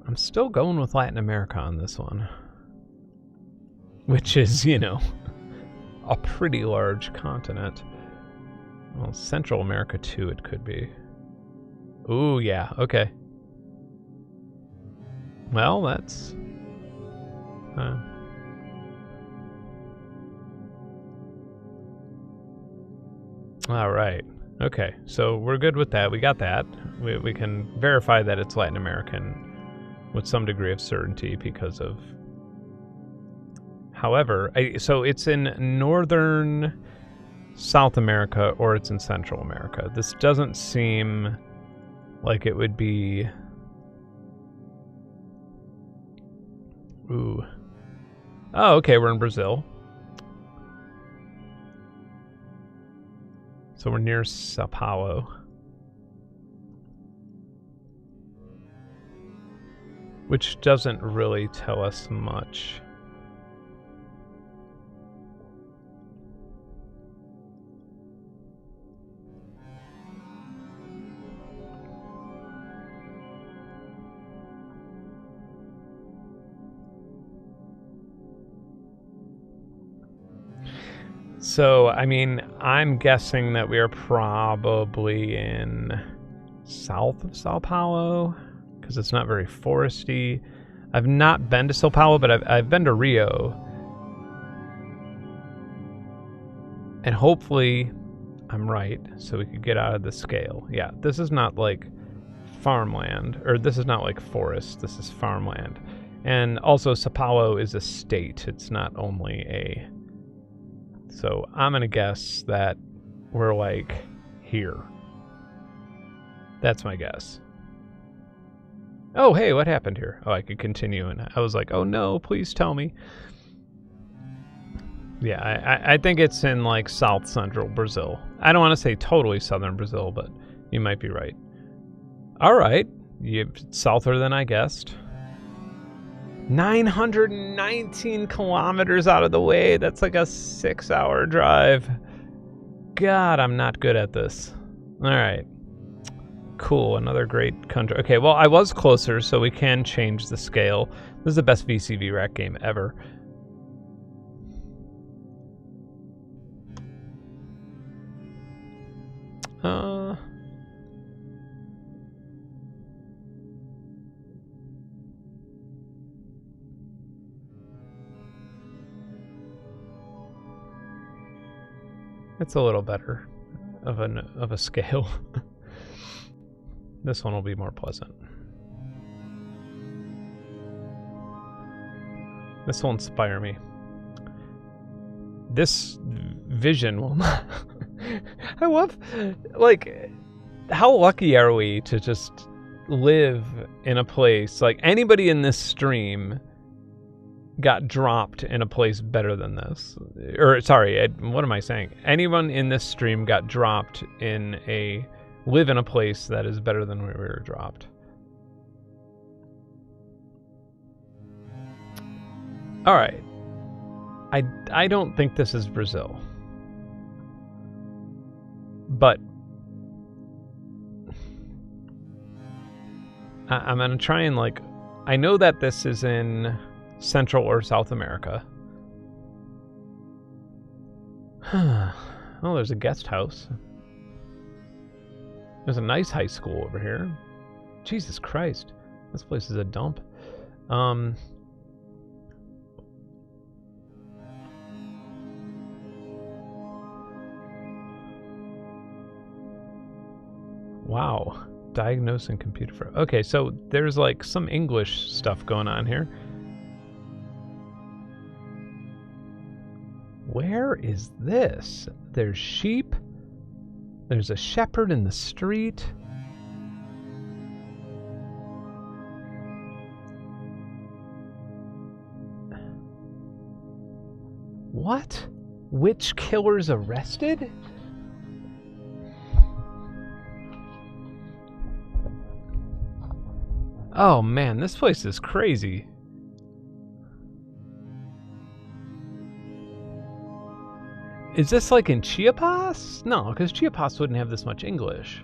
I'm still going with Latin America on this one. Which is, you know, a pretty large continent. Well, Central America too, it could be. Ooh, yeah, okay. Well, that's... all right. Okay, so we're good with that. We got that. We can verify that it's Latin American with some degree of certainty because of... However, so it's in northern South America or it's in Central America. This doesn't seem like it would be... Ooh. Oh, okay, we're in Brazil. So we're near Sao Paulo. Which doesn't really tell us much. So, I mean, I'm guessing that we are probably in south of Sao Paulo, because it's not very foresty. I've not been to Sao Paulo, but I've been to Rio. And hopefully I'm right, so we could get out of the scale. Yeah, this is not like farmland, or this is not like forest, this is farmland. And also, Sao Paulo is a state, it's not only a... So I'm going to guess that we're like here. That's my guess. Oh, hey, what happened here? Oh, I could continue, and I was like, oh no, please tell me. Yeah, I think it's in like south central Brazil. I don't want to say totally southern Brazil, but you might be right. All right, you're souther than I guessed. 919 kilometers out of the way. That's like a 6-hour drive. God, I'm not good at this. All right. Cool, another great country. Okay, well, I was closer, so we can change the scale. This is the best VCV Rack game ever. It's a little better of a scale. This one will be more pleasant. This will inspire me. This vision will not. I love, like, how lucky are we to just live in a place, like, anybody in this stream got dropped in a place better than this. Or, sorry, what am I saying? Anyone in this stream got dropped live in a place that is better than where we were dropped. Alright. I don't think this is Brazil. But I'm gonna try and, like, I know that this is in Central or South America. Oh, there's a guest house. There's a nice high school over here. Jesus Christ. This place is a dump. Wow. Diagnosing computer fraud. Okay, so there's like some English stuff going on here. Where is this? There's sheep. There's a shepherd in the street. What? Witch killers arrested? Oh man, this place is crazy. Is this like in Chiapas? No, because Chiapas wouldn't have this much English.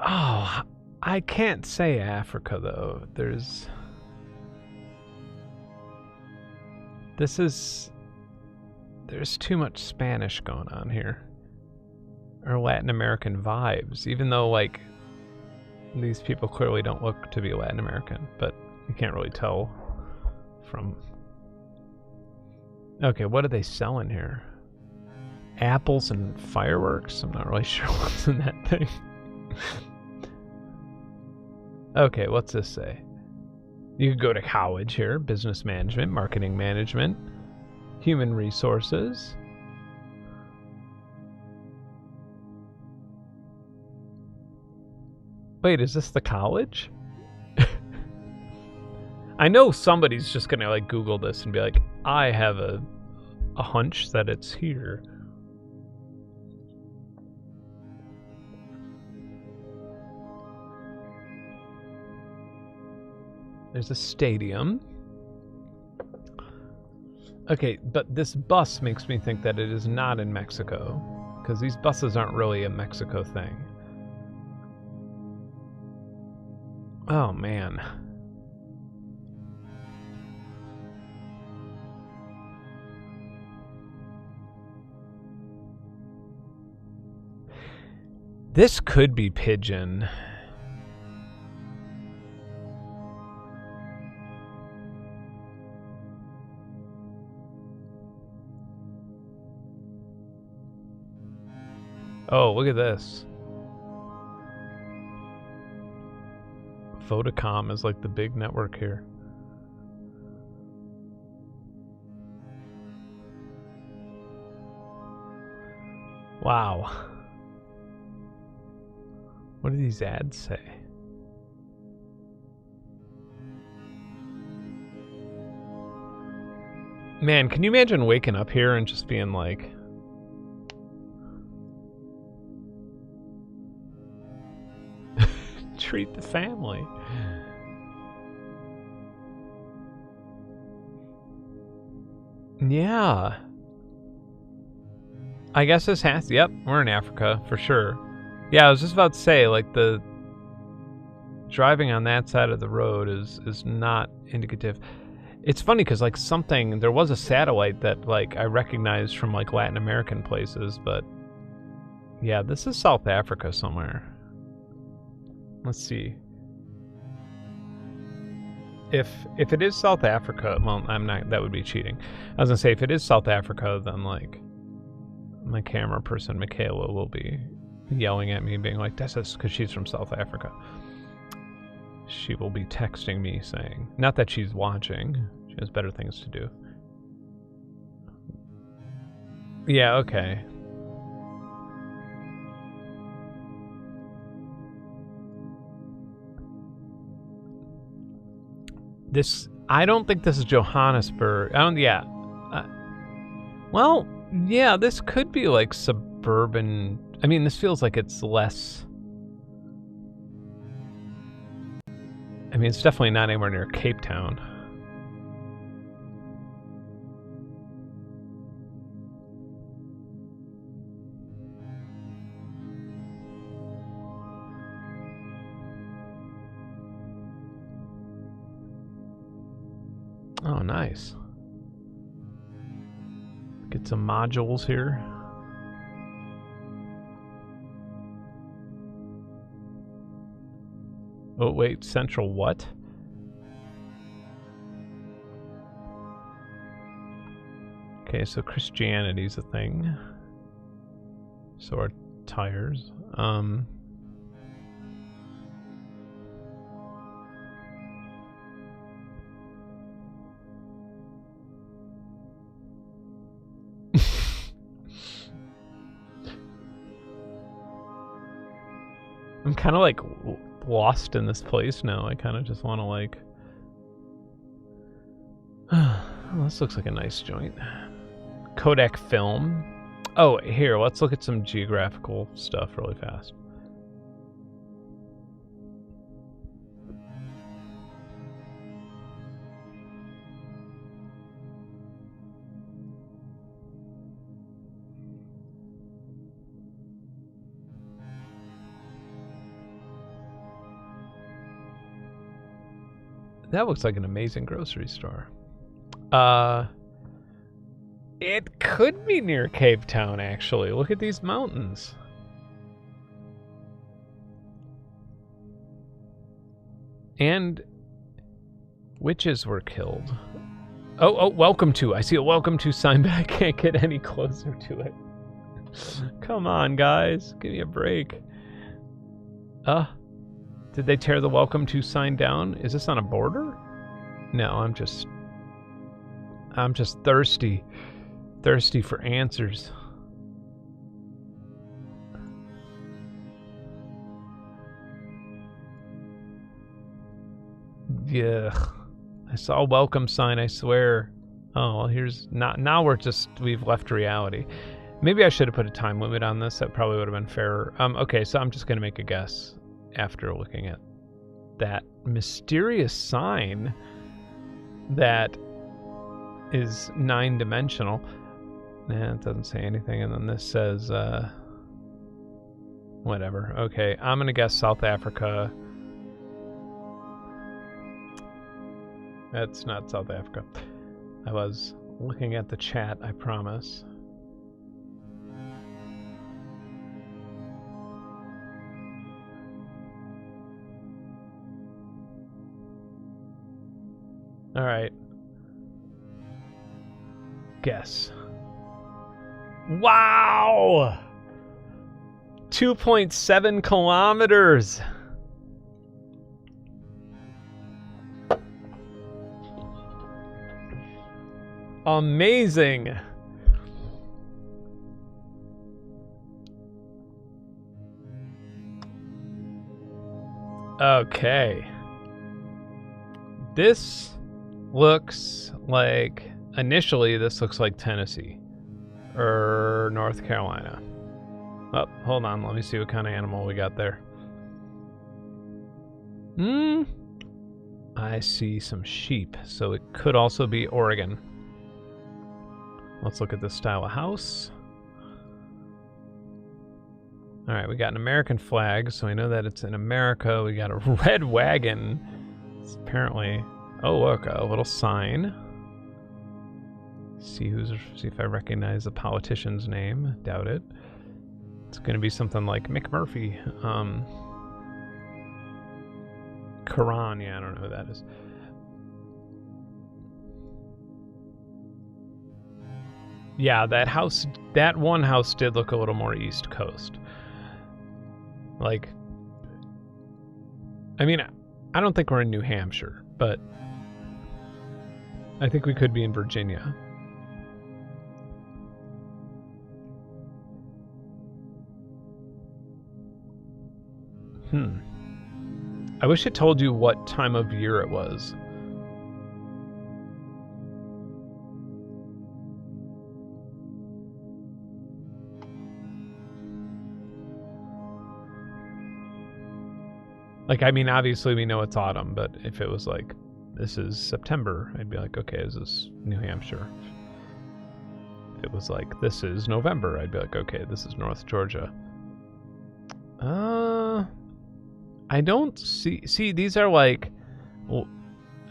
Oh, I can't say Africa though. There's too much Spanish going on here. Or Latin American vibes, even though, like, these people clearly don't look to be Latin American, but you can't really tell from... Okay, what are they selling here? Apples and fireworks? I'm not really sure what's in that thing. Okay, what's this say? You could go to college here. Business management, marketing management, human resources. Wait, is this the college? I know somebody's just gonna like Google this and be like, I have a hunch that it's here. There's a stadium. Okay, but this bus makes me think that it is not in Mexico, because these buses aren't really a Mexico thing. Oh, man. This could be Pigeon. Oh, look at this. Vodacom is like the big network here. Wow. What do these ads say? Man, can you imagine waking up here and just being like... treat the family. Yeah. I guess this has... Yep, we're in Africa, for sure. Yeah, I was just about to say, like, the... driving on that side of the road is not indicative. It's funny because, like, something... There was a satellite that, like, I recognized from, like, Latin American places, but... Yeah, this is South Africa somewhere. Let's see. If it is South Africa, well, I'm not... That would be cheating. I was gonna say, if it is South Africa, then, like... My camera person, Michaela, will be yelling at me, being like, "This is," because she's from South Africa. She will be texting me saying, not that she's watching, she has better things to do. Yeah, okay. This, I don't think this is Johannesburg. I don't, yeah. Well, yeah, this could be like suburban. I mean, this feels like it's less. I mean, it's definitely not anywhere near Cape Town. Oh, nice. Get some modules here. Oh, wait, central what? Okay, so Christianity's a thing. So are tires. I'm kind of like lost in this place now. I kind of just want to like... Oh, this looks like a nice joint. Kodak film. Oh, here, let's look at some geographical stuff really fast. That looks like an amazing grocery store. It could be near Cape Town, actually. Look at these mountains. And witches were killed. Oh, welcome to. I see a welcome to sign, but I can't get any closer to it. Come on, guys. Give me a break. Did they tear the welcome to sign down? Is this on a border? No, I'm just thirsty. Thirsty for answers. Yeah. I saw a welcome sign, I swear. Oh, well, here's not. Now we've left reality. Maybe I should have put a time limit on this. That probably would have been fairer. Okay, so I'm just gonna make a guess after looking at that mysterious sign that is 9-dimensional. Nah, it doesn't say anything, and then this says whatever. Okay, I'm gonna guess South Africa. That's not South Africa. I was looking at the chat, I promise. All right. Guess. Wow! 2.7 kilometers. Amazing. Okay. This looks like, initially this looks like Tennessee or North Carolina. Oh, hold on, let me see what kind of animal we got there. I see some sheep, so it could also be Oregon. Let's look at this style of house. All right, we got an American flag, so we know that it's in America. We got a red wagon. It's apparently, oh look, a little sign. See if I recognize the politician's name. Doubt it. It's gonna be something like McMurphy. Quran, yeah, I don't know who that is. Yeah, that house, that one house did look a little more East Coast. Like, I mean, I don't think we're in New Hampshire, but I think we could be in Virginia. I wish it told you what time of year it was. Like, I mean, obviously we know it's autumn, but if it was like, this is September, I'd be like, okay, is this New Hampshire? If it was like, this is November, I'd be like, okay, this is North Georgia. I don't see these are like, well,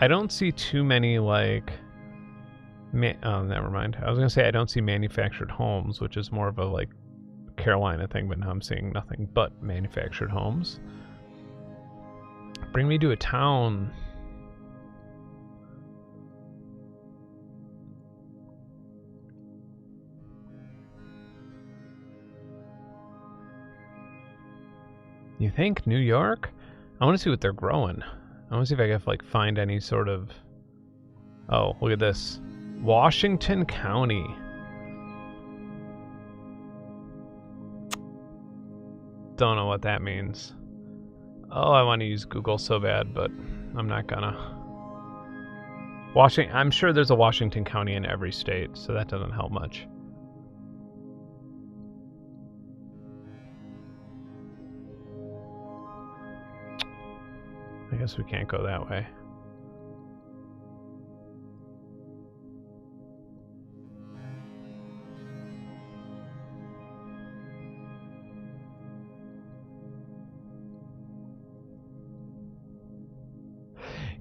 I don't see too many like, oh, never mind. I was gonna say I don't see manufactured homes, which is more of a like Carolina thing, but now I'm seeing nothing but manufactured homes. Bring me to a town. You think New York? I want to see what they're growing. I want to see if I can like find any sort of. Oh, look at this, Washington County. Don't know what that means. Oh, I want to use Google so bad, but I'm not gonna. I'm sure there's a Washington County in every state, so that doesn't help much. I guess we can't go that way.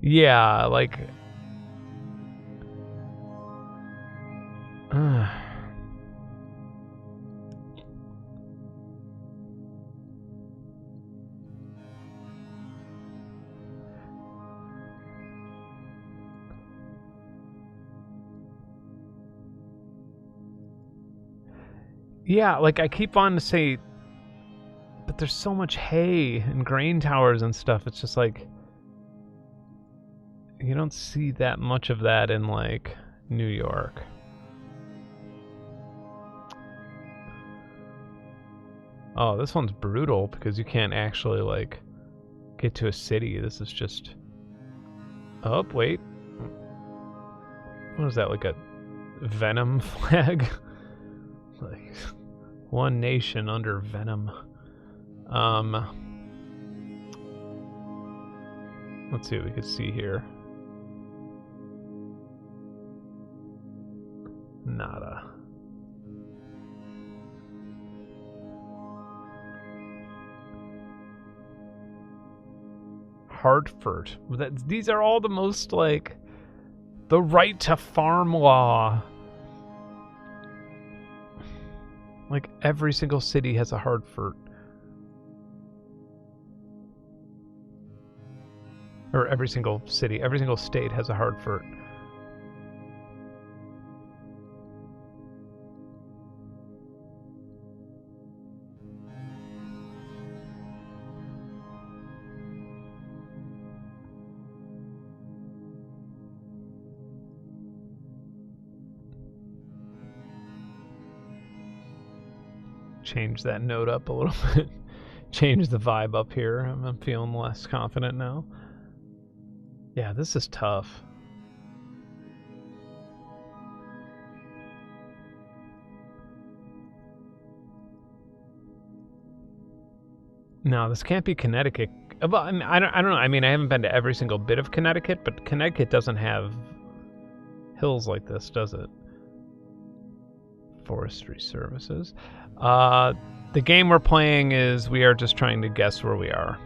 Yeah, like... Yeah, like I keep on to say, but there's so much hay and grain towers and stuff. It's just like, you don't see that much of that in like New York. Oh, this one's brutal because you can't actually like get to a city. This is just, oh wait, what is that, like a Venom flag? Like one nation under Venom. Let's see what we can see here. Nada. Hartford. These are all the most like the right to farm law. Like every single city has a Hartford. Or every single city, every single state has a Hartford. Change that note up a little bit. Change the vibe up here. I'm feeling less confident now. Yeah, this is tough. No, this can't be Connecticut. Well, I mean, I don't know. I mean, I haven't been to every single bit of Connecticut, but Connecticut doesn't have hills like this, does it? Forestry services. The game we're playing is we are just trying to guess where we are.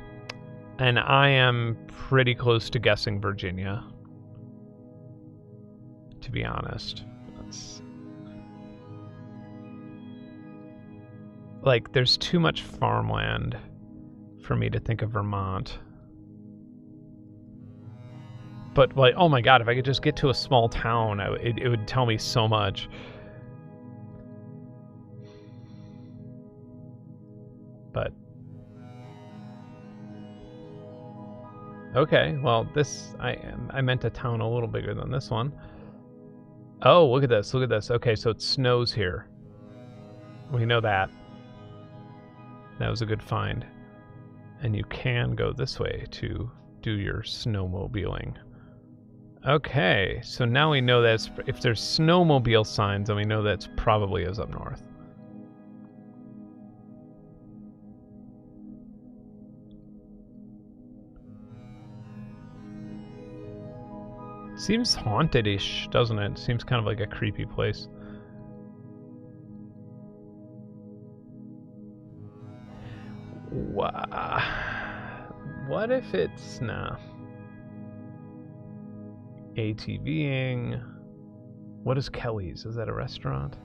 And I am pretty close to guessing Virginia, to be honest. Like, there's too much farmland for me to think of Vermont. But, like, oh my god, if I could just get to a small town, it would tell me so much. But... okay, well, this... I meant a town a little bigger than this one. Oh, look at this, look at this. Okay, so it snows here. We know that. That was a good find. And you can go this way to do your snowmobiling. Okay, so now we know that if there's snowmobile signs, then we know that's probably is up north. Seems haunted-ish, doesn't it? Seems kind of like a creepy place. What if it's... nah. ATVing. What is Kelly's? Is that a restaurant?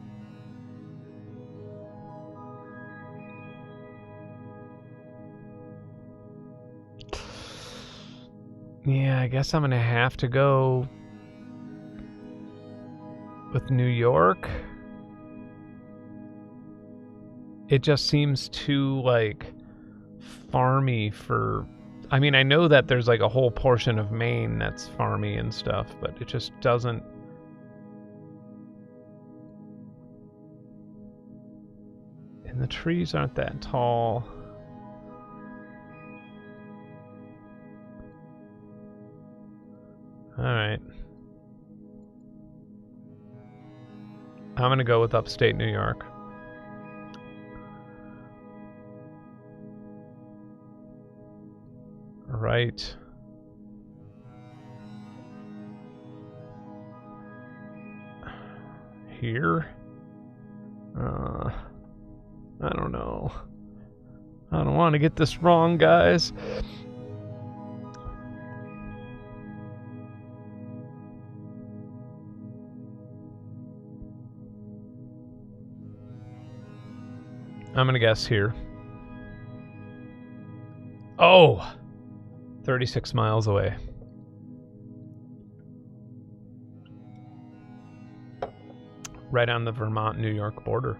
Yeah, I guess I'm gonna have to go with New York. It just seems too, like, farmy for... I mean, I know that there's, like, a whole portion of Maine that's farmy and stuff, but it just doesn't... and the trees aren't that tall. Alright. I'm gonna go with upstate New York. Right. Here? I don't know. I don't want to get this wrong, guys. I'm gonna guess here. Oh! 36 miles away. Right on the Vermont-New York border.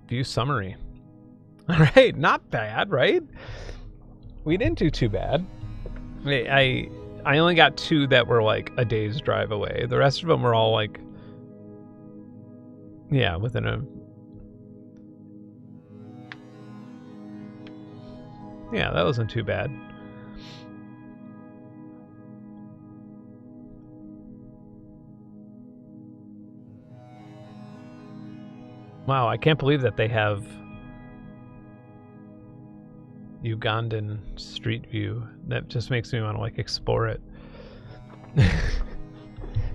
View summary. Alright, not bad, right? We didn't do too bad. I only got 2 that were like a day's drive away. The rest of them were all like... yeah, within a... yeah, that wasn't too bad. Wow, I can't believe that they have Ugandan Street View. That just makes me want to, like, explore it.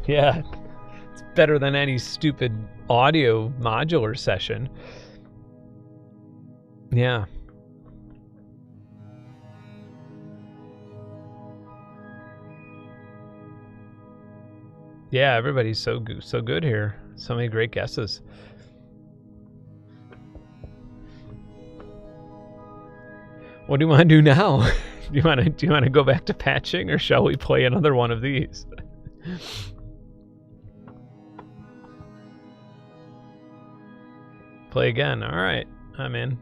Yeah, it's better than any stupid audio modular session. Yeah. Yeah, everybody's so good here. So many great guesses. What do you want to do now? do you want to go back to patching, or shall we play another one of these? Play again. All right, I'm in.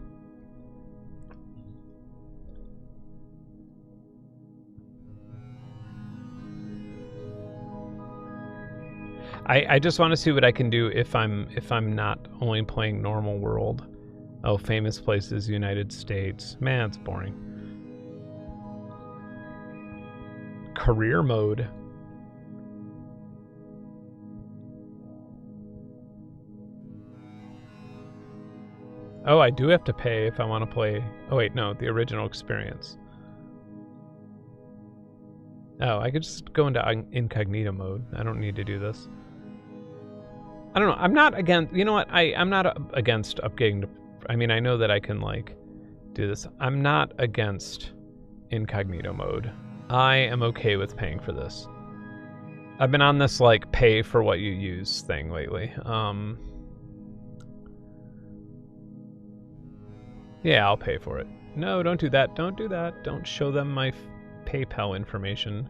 I just want to see what I can do if I'm not only playing normal world. Oh, famous places, United States. Man, it's boring. Career mode. Oh, I do have to pay if I want to play... oh wait, no, the original experience. Oh, I could just go into incognito mode. I don't need to do this. I don't know. I'm not against. You know what? I'm not against upgrading to. I mean, I know that I can like do this. I'm not against incognito mode. I am okay with paying for this. I've been on this like pay for what you use thing lately. Yeah, I'll pay for it. No, don't do that. Don't do that. Don't show them my PayPal information.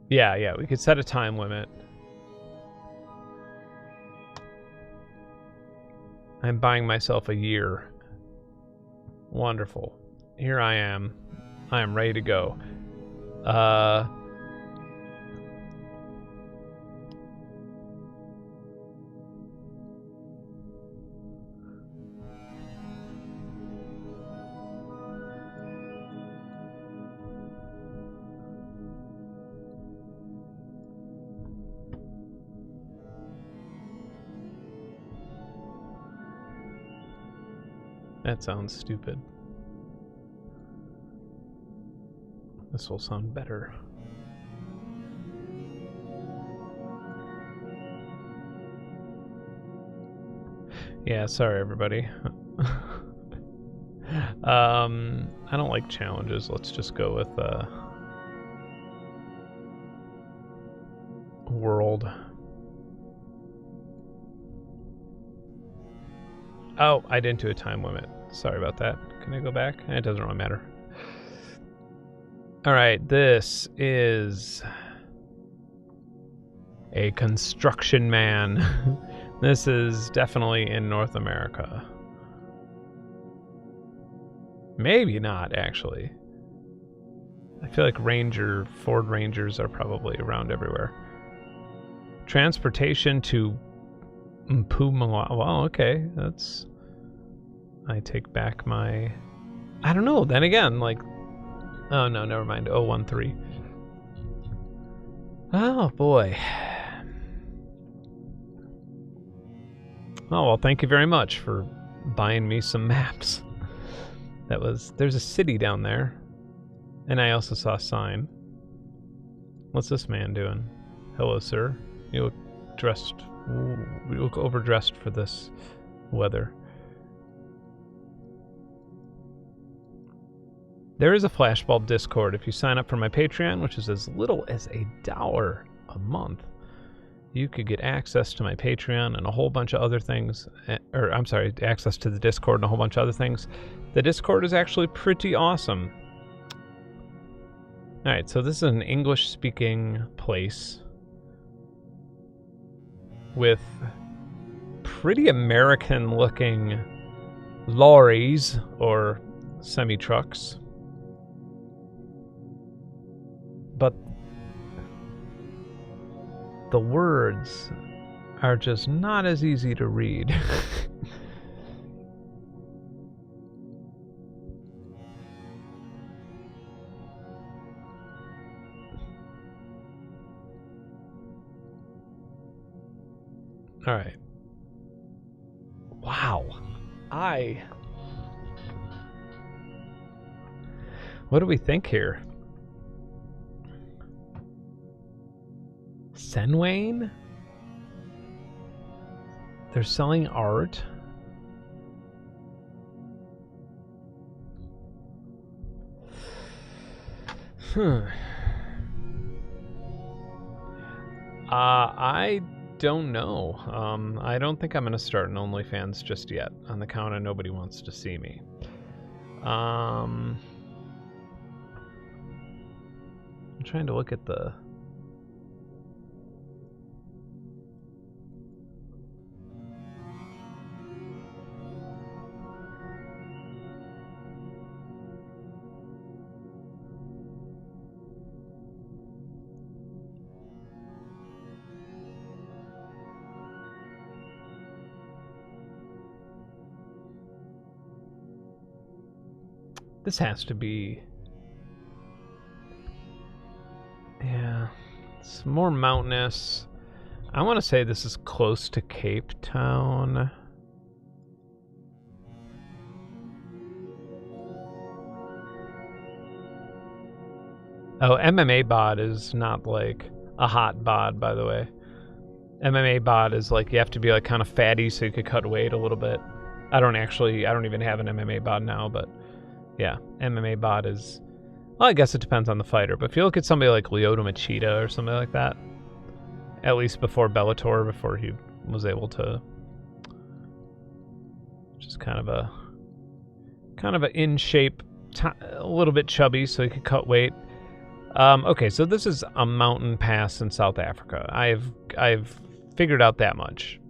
Yeah, we could set a time limit. I'm buying myself a year. Wonderful. Here I am. I am ready to go. That sounds stupid. This will sound better. Yeah, sorry everybody. I don't like challenges. Let's just go with world. Oh, I didn't do a time limit. Sorry about that. Can I go back? It doesn't really matter. All right, this is a construction man. This is definitely in North America. Maybe not, actually. I feel like Ford Rangers are probably around everywhere. Transportation to Mpumalanga. Well, okay, that's... I take back my... I don't know, then again, like... Oh, no, never mind. 013. Oh, boy. Oh, well, thank you very much for buying me some maps. There's a city down there. And I also saw a sign. What's this man doing? Hello, sir. You look overdressed for this weather. There is a Flashbulb Discord. If you sign up for my Patreon, which is as little as $1 a month, you could get access to my Patreon and a whole bunch of other things. Or, I'm sorry, access to the Discord and a whole bunch of other things. The Discord is actually pretty awesome. Alright, so this is an English-speaking place with pretty American-looking lorries, or semi-trucks. But the words are just not as easy to read. All right. Wow. What do we think here? Senwayne? They're selling art? I don't know. I don't think I'm going to start an OnlyFans just yet, on the count of nobody wants to see me. I'm trying to look at the... This has to be... Yeah, it's more mountainous. I want to say this is close to Cape Town. Oh, MMA bot is not like a hot bod, by the way. MMA bod is like you have to be like kind of fatty so you could cut weight a little bit. I don't even have an MMA bod now, but yeah, MMA bod is, well, I guess it depends on the fighter, but if you look at somebody like Lyoto Machida or something like that, at least before Bellator, before he was able to, just kind of a in shape, a little bit chubby so he could cut weight. Okay, so this is a mountain pass in South Africa. I've figured out that much.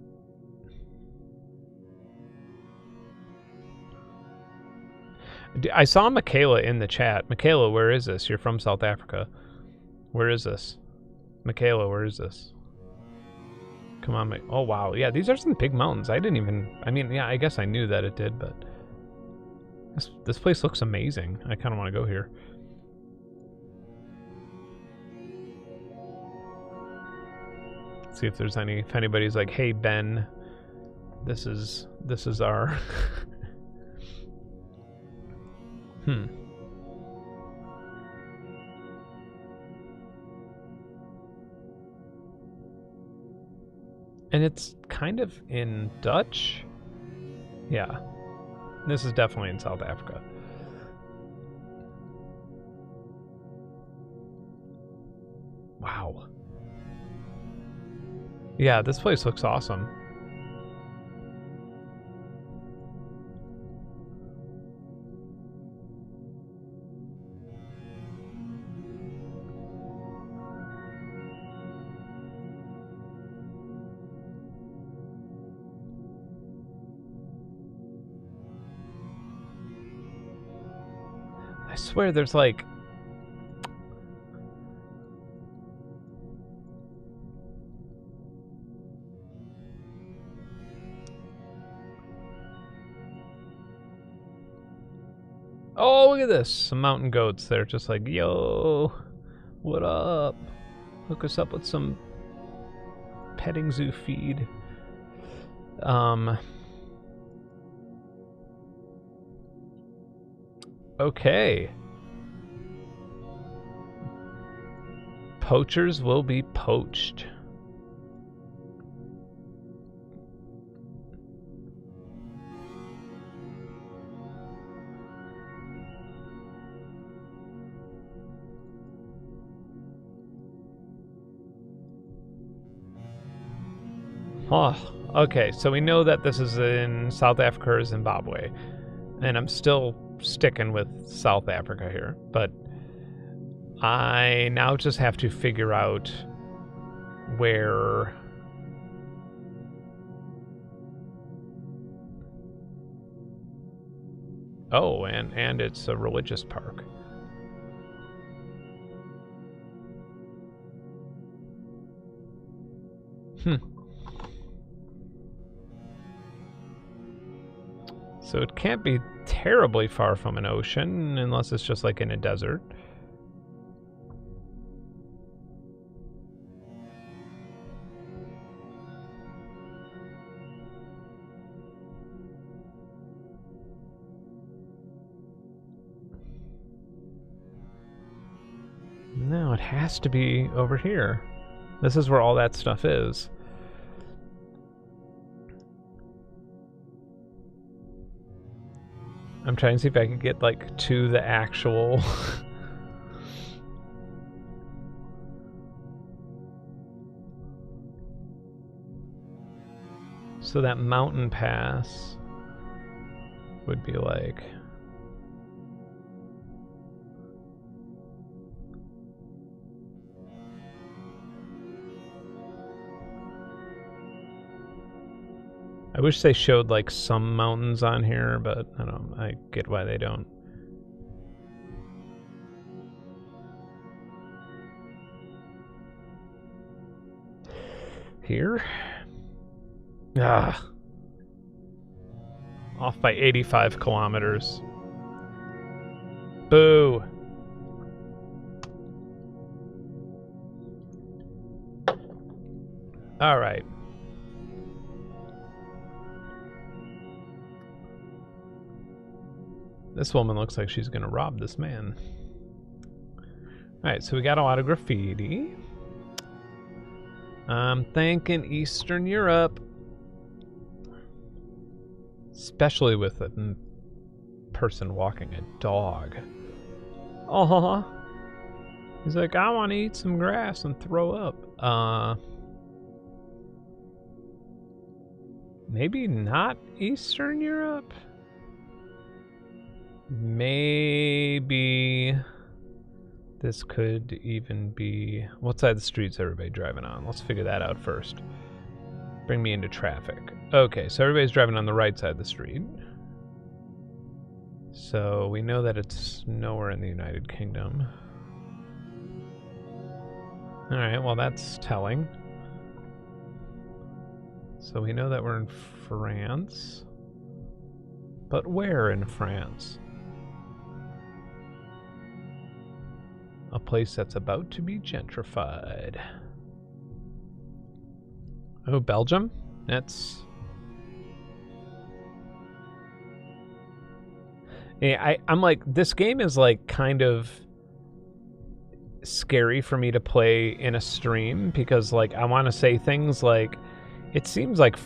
I saw Michaela in the chat. Michaela, where is this? You're from South Africa. Where is this? Michaela, where is this? Come on, oh wow, yeah, these are some big mountains. I mean, yeah, I guess I knew that it did, but this place looks amazing. I kind of want to go here. See if there's if anybody's like, hey Ben, this is our And it's kind of in Dutch. Yeah. This is definitely in South Africa. Wow. Yeah, this place looks awesome. I swear there's like... Oh, look at this. Some mountain goats. They're just like, yo, what up? Hook us up with some petting zoo feed. Okay. Poachers will be poached. Oh, okay, so we know that this is in South Africa or Zimbabwe, and I'm still sticking with South Africa here, but I now just have to figure out where... Oh, and it's a religious park. So it can't be terribly far from an ocean, unless it's just like in a desert. No, it has to be over here. This is where all that stuff is. I'm trying to see if I can get, like, to the actual... So that mountain pass would be like... I wish they showed like some mountains on here, but I get why they don't. Here? Ah. Off by 85 kilometers. Boo. All right. This woman looks like she's gonna rob this man. Alright, so we got a lot of graffiti. I'm thinking Eastern Europe. Especially with a person walking a dog. Oh, he's like, I want to eat some grass and throw up. Maybe not Eastern Europe? Maybe this could even be... What side of the street's everybody driving on? Let's figure that out first. Bring me into traffic. Okay, so everybody's driving on the right side of the street. So we know that it's nowhere in the United Kingdom. Alright, well that's telling. So we know that we're in France. But where in France? A place that's about to be gentrified. Oh, Belgium? That's... Yeah, I'm like, this game is like kind of scary for me to play in a stream because like I want to say things like, it seems like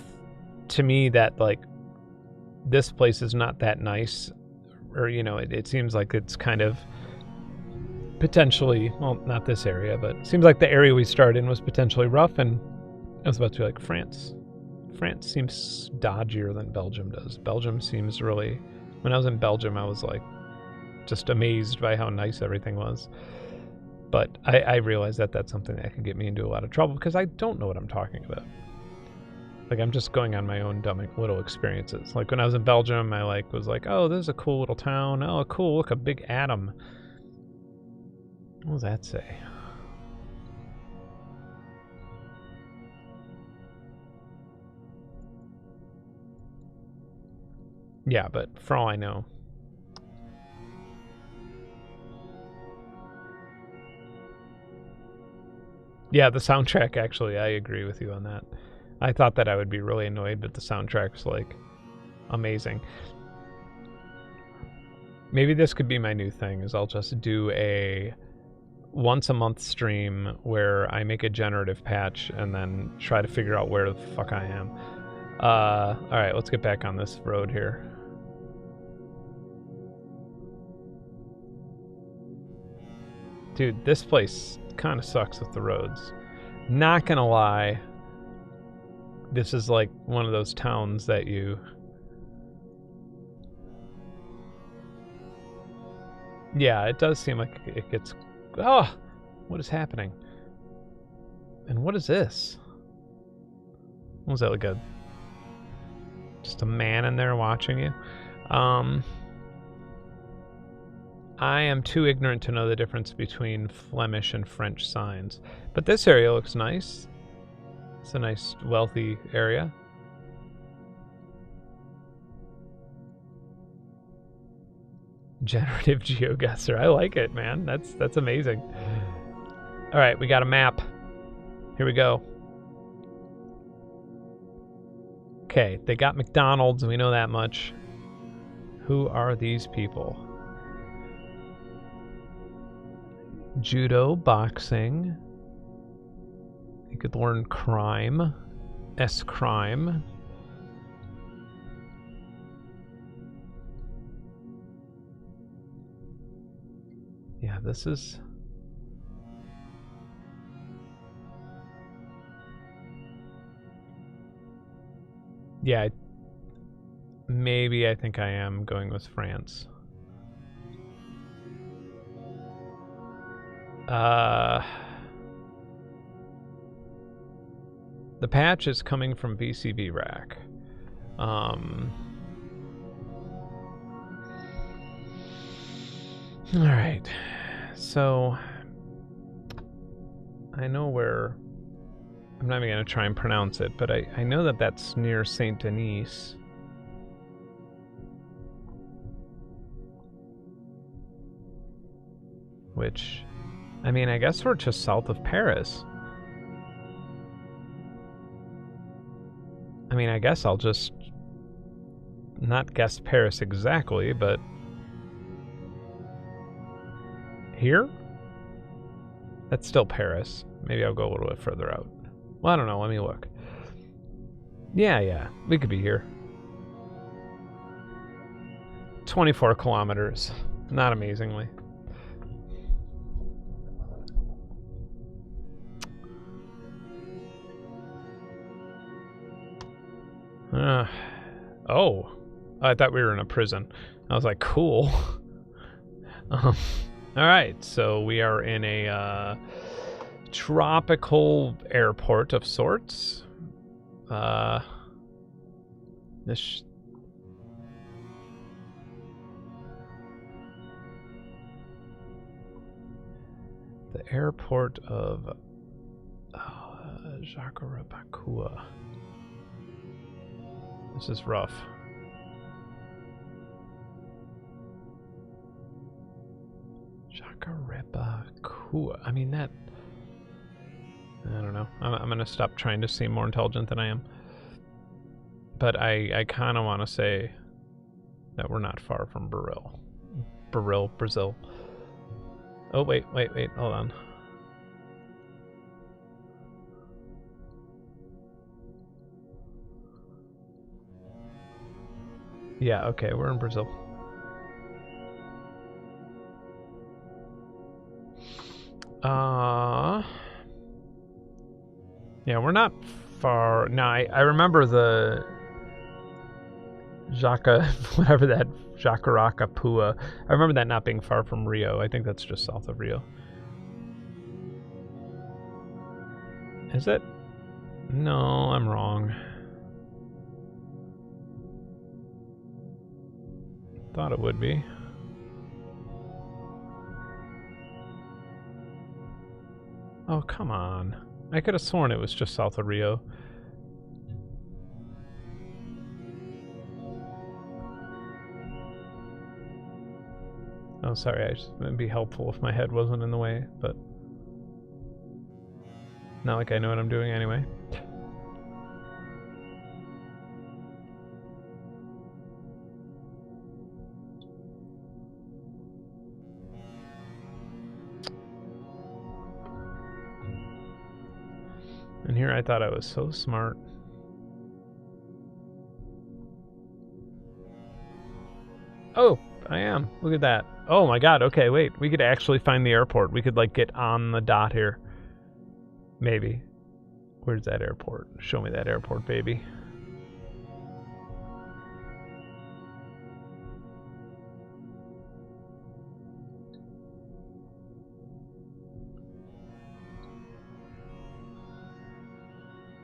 to me that like this place is not that nice, or you know, it seems like it's kind of potentially, well, not this area, but it seems like the area we started in was potentially rough, and I was about to be like, France seems dodgier than Belgium does. Belgium seems really, when I was in Belgium I was like just amazed by how nice everything was. But I realize that that's something that can get me into a lot of trouble because I don't know what I'm talking about. Like, I'm just going on my own dumb little experiences. Like, when I was in Belgium, I like was like, oh, this is a cool little town. Oh, cool, look, a big atom. What does that say? Yeah, but for all I know... Yeah, the soundtrack, actually, I agree with you on that. I thought that I would be really annoyed, but the soundtrack's, like, amazing. Maybe this could be my new thing, is I'll just do a once-a-month stream where I make a generative patch and then try to figure out where the fuck I am. Alright, let's get back on this road here. Dude, this place kind of sucks with the roads. Not gonna lie, this is like one of those towns that you... Yeah, it does seem like it gets... Oh! What is happening? And what is this? What was that, like a... Just a man in there watching you? I am too ignorant to know the difference between Flemish and French signs. But this area looks nice. It's a nice, wealthy area. Generative GeoGuessr. I like it, man. That's amazing. Alright, we got a map. Here we go. Okay, they got McDonald's, we know that much. Who are these people? Judo, boxing. You could learn crime. S-crime. Yeah, this is... Yeah, maybe I think I am going with France. The patch is coming from VCV Rack. Alright, so I know where... I'm not even going to try and pronounce it, but I know that that's near Saint Denis. Which, I mean, I guess we're just south of Paris. I mean, I guess I'll just not guess Paris exactly, but here? That's still Paris. Maybe I'll go a little bit further out. Well, I don't know. Let me look. Yeah, we could be here. 24 kilometers. Not amazingly. Oh, I thought we were in a prison. I was like, cool. All right, so we are in a tropical airport of sorts. This. The airport of Jacarapacua. This is rough. Jacarapacua. I mean, that... I don't know. I'm going to stop trying to seem more intelligent than I am. But I kind of want to say that we're not far from Brazil. Oh, wait, hold on. Yeah, okay, we're in Brazil. Yeah, we're not far. No, I remember the whatever that, Jacarapacua. I remember that not being far from Rio. I think that's just south of Rio. Is it? No, I'm wrong. Thought it would be. Oh, come on. I could have sworn it was just south of Rio. Oh, sorry, it'd be helpful if my head wasn't in the way, but not like I know what I'm doing anyway. And here I thought I was so smart. Oh, I am. Look at that. Oh my god, okay, wait. We could actually find the airport. We could, like, get on the dot here. Maybe. Where's that airport? Show me that airport, baby.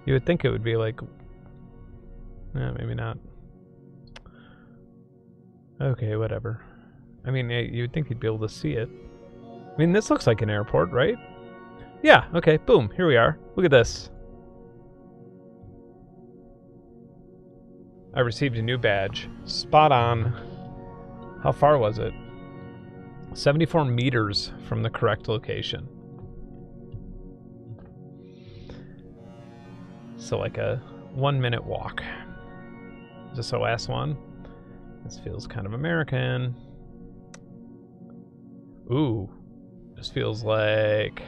You would think it would be like... maybe not. Okay, whatever. I mean, you would think you'd be able to see it. I mean, this looks like an airport, right? Yeah, okay, boom, here we are. Look at this. I received a new badge. Spot on. How far was it? 74 meters from the correct location. So like a 1-minute walk. Is this our last one? This feels kind of American. Ooh. This feels like...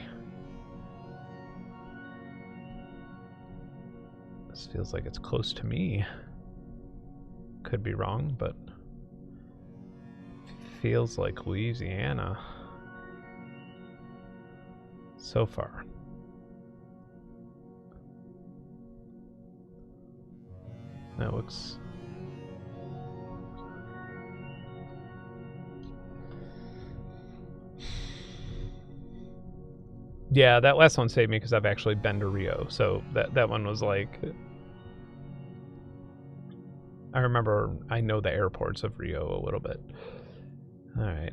This feels like it's close to me. Could be wrong, but... Feels like Louisiana. So far. That looks... Yeah, that last one saved me because I've actually been to Rio, so that one was like... I remember, I know the airports of Rio a little bit. Alright.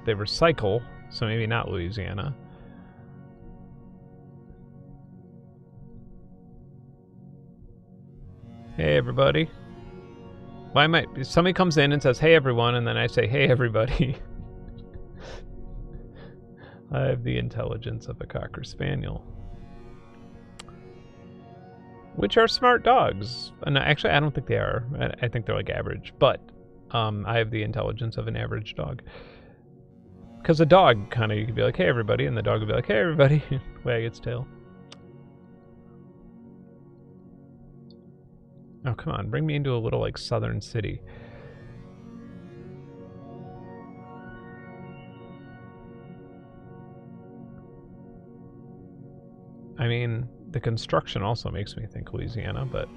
They recycle, so maybe not Louisiana. Hey everybody. Why might somebody comes in and says hey everyone, and then I say hey everybody. I have the intelligence of a Cocker Spaniel. Which are smart dogs. And actually I don't think they are. I think they're like average, but I have the intelligence of an average dog. Because a dog kind of, you could be like, hey everybody, and the dog would be like, hey everybody, wag its tail. Oh, come on, bring me into a little, like, southern city. I mean, the construction also makes me think Louisiana, but...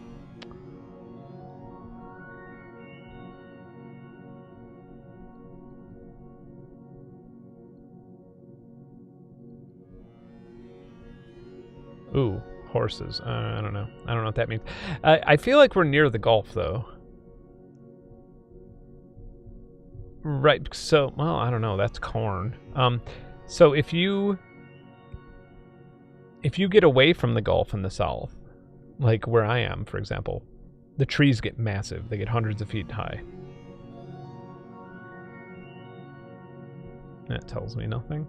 Ooh, horses. I don't know. I don't know what that means. I feel like we're near the Gulf, though. Right, so, well, I don't know. That's corn. So if you get away from the Gulf in the south, like where I am, for example, the trees get massive. They get hundreds of feet high. That tells me nothing.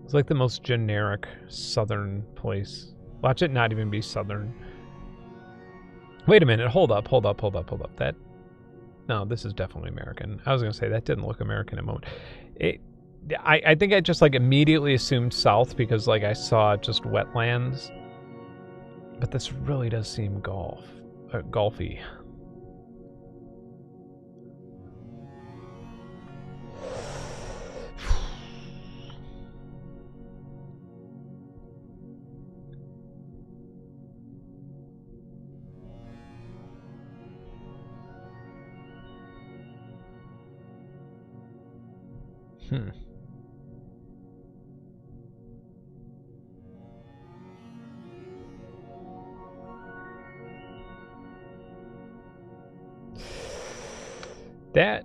It's like the most generic southern place. Watch it not even be southern. Wait a minute, hold up. That... No, this is definitely American. I was going to say, that didn't look American at the moment. I think I just, like, immediately assumed south because, like, I saw just wetlands. But this really does seem golfy. That...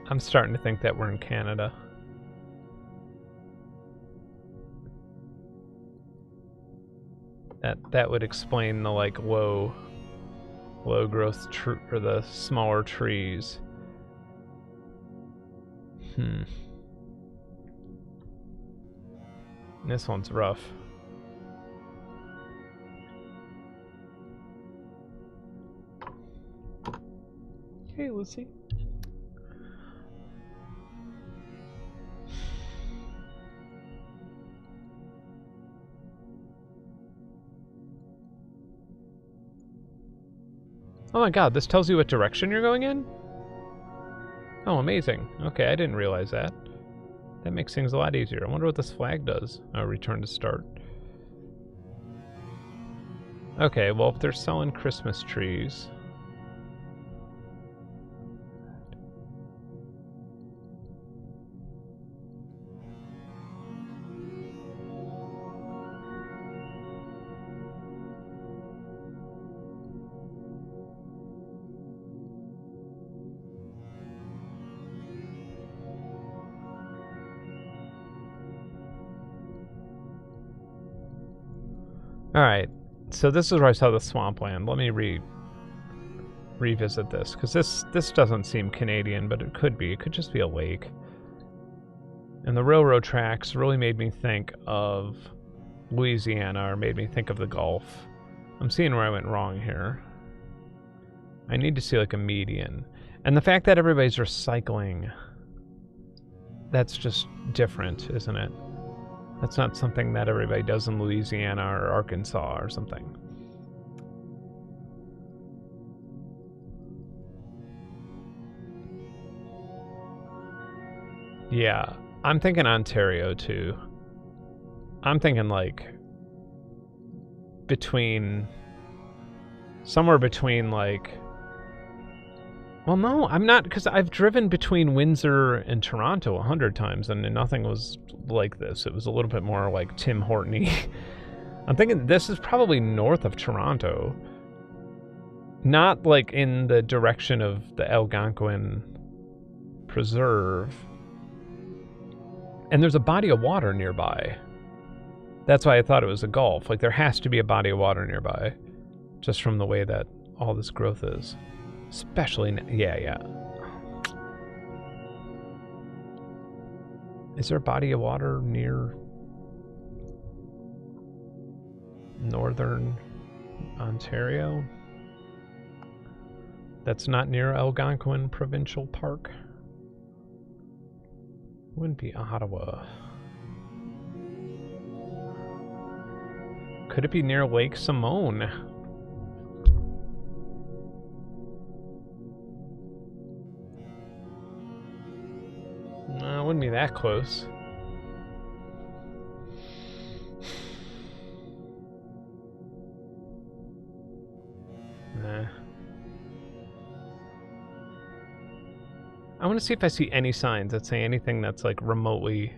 I'm starting to think that we're in Canada. That would explain the, like, low growth or the smaller trees. This one's rough. Hey, Lucy. Oh my god, this tells you what direction you're going in? Oh, amazing. Okay, I didn't realize that. That makes things a lot easier. I wonder what this flag does. Oh, return to start. Okay, well, if they're selling Christmas trees... Alright, so this is where I saw the swampland. Let me revisit this, because this doesn't seem Canadian, but it could be. It could just be a lake. And the railroad tracks really made me think of Louisiana, or made me think of the Gulf. I'm seeing where I went wrong here. I need to see, like, a median. And the fact that everybody's recycling, that's just different, isn't it? That's not something that everybody does in Louisiana or Arkansas or something. Yeah, I'm thinking Ontario too. I'm thinking like somewhere between like, well, no, I'm not, because I've driven between Windsor and Toronto 100 times and nothing was like this. It was a little bit more like Tim Hortony. I'm thinking this is probably north of Toronto. Not like in the direction of the Algonquin Preserve. And there's a body of water nearby. That's why I thought it was a gulf. Like, there has to be a body of water nearby. Just from the way that all this growth is. Especially, yeah. Is there a body of water near northern Ontario? That's not near Algonquin Provincial Park. Wouldn't be Ottawa. Could it be near Lake Simone? No, it wouldn't be that close. Nah. I want to see if I see any signs that say anything that's like remotely...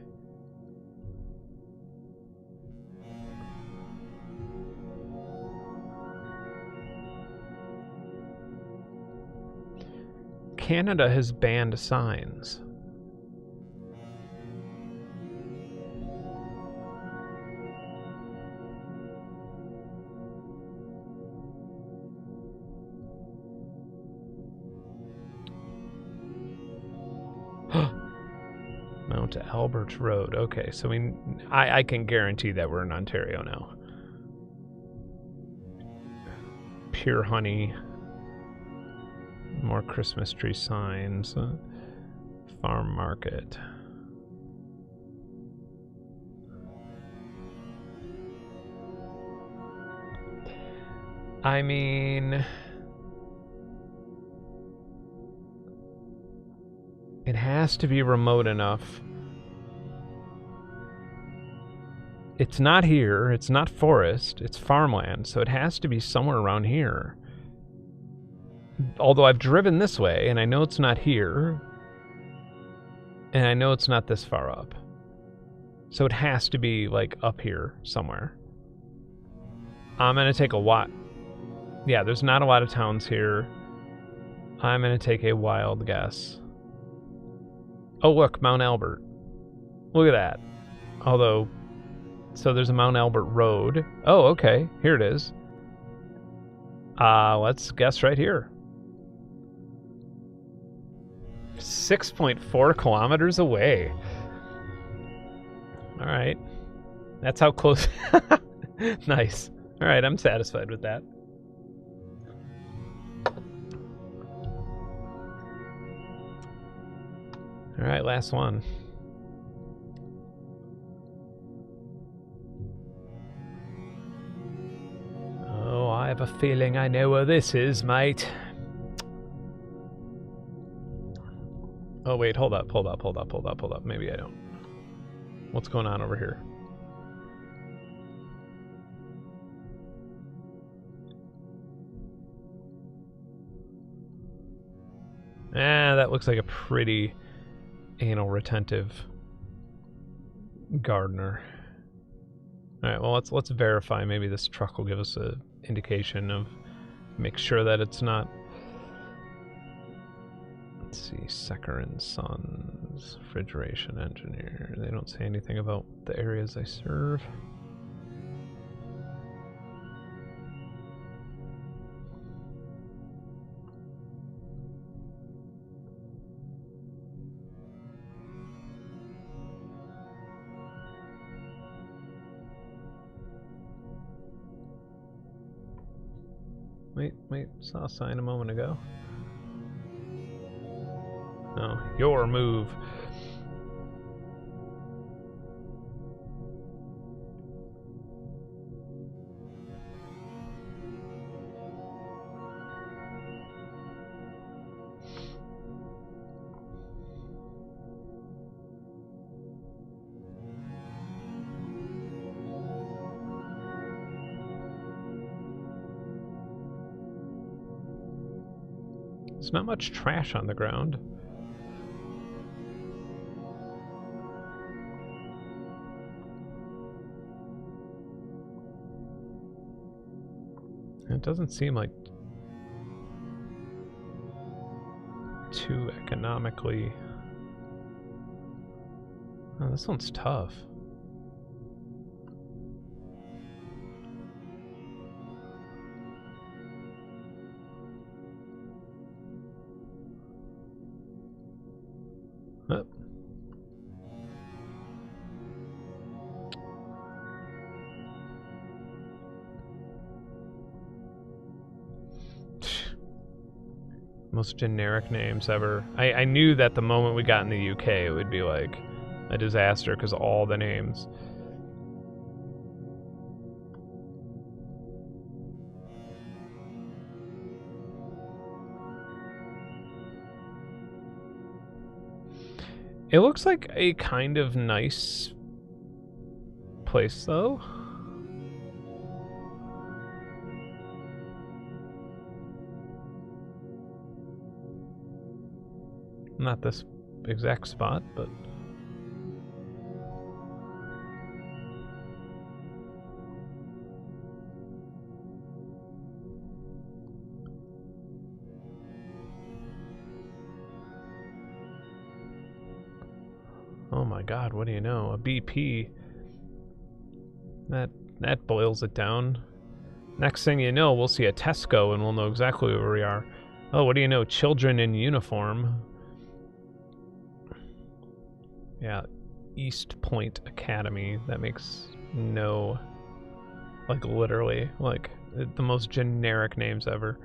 Canada has banned signs. Mount Albert Road. Okay, so I can guarantee that we're in Ontario now. Pure honey. More Christmas tree signs. Farm market. I mean... It has to be remote enough. It's not here. It's not forest. It's farmland. So it has to be somewhere around here. Although I've driven this way, and I know it's not here. And I know it's not this far up. So it has to be, like, up here somewhere. I'm going to take a what? Yeah, there's not a lot of towns here. I'm going to take a wild guess. Oh, look, Mount Albert. Look at that. Although, so there's a Mount Albert Road. Oh, okay. Here it is. Let's guess right here. 6.4 kilometers away. All right. That's how close. Nice. All right, I'm satisfied with that. All right, last one. Oh, I have a feeling I know where this is, mate. Oh, wait, hold up. Maybe I don't. What's going on over here? That looks like a pretty anal retentive gardener. All right, well, let's verify. Maybe this truck will give us an indication of, make sure that it's not. Let's see, Secker and Sons, refrigeration engineer. They don't say anything about the areas I serve. Wait, saw a sign a moment ago. No, your move. There's not much trash on the ground. It doesn't seem like too economically. Oh, this one's tough. Oh. Most generic names ever. I knew that the moment we got in the UK, it would be like a disaster because all the names. It looks like a kind of nice place, though. Not this exact spot, but... Oh my god, what do you know? A BP. That boils it down. Next thing you know, we'll see a Tesco and we'll know exactly where we are. Oh, what do you know? Children in uniform. Yeah, East Point Academy. That makes no... Like, literally, like, the most generic names ever.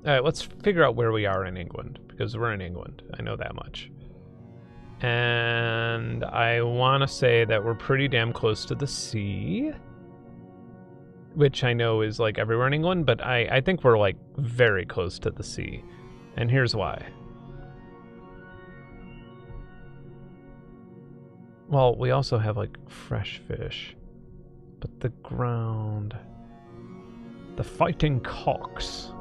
Alright, let's figure out where we are in England, because we're in England. I know that much. And I want to say that we're pretty damn close to the sea. Which I know is, like, everywhere in England, but I think we're, like, very close to the sea. And here's why. Well, we also have, like, fresh fish. But the ground... The Fighting Cocks.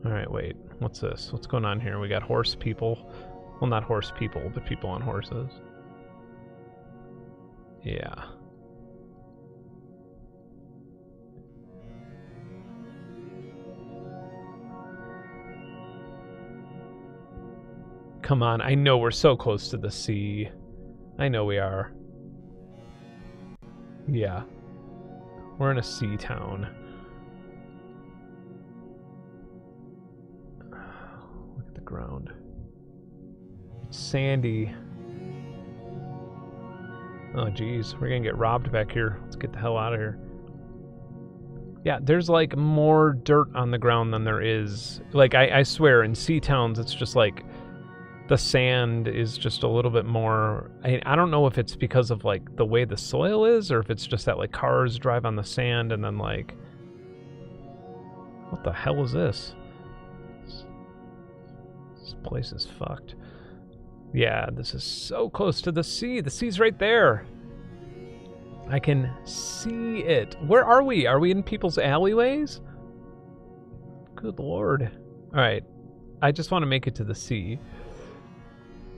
Alright, wait. What's this? What's going on here? We got horse people. Well, not horse people, but people on horses. Yeah. Come on, I know we're so close to the sea. I know we are. Yeah. We're in a sea town. Look at the ground. It's sandy. Oh, geez. We're gonna get robbed back here. Let's get the hell out of here. Yeah, there's, like, more dirt on the ground than there is... Like, I swear, in sea towns, it's just, like... The sand is just a little bit more... I don't know if it's because of, like, the way the soil is, or if it's just that, like, cars drive on the sand and then, like... What the hell is this? This place is fucked. Yeah, this is so close to the sea. The sea's right there. I can see it. Where are we? Are we in people's alleyways? Good lord. Alright. I just want to make it to the sea.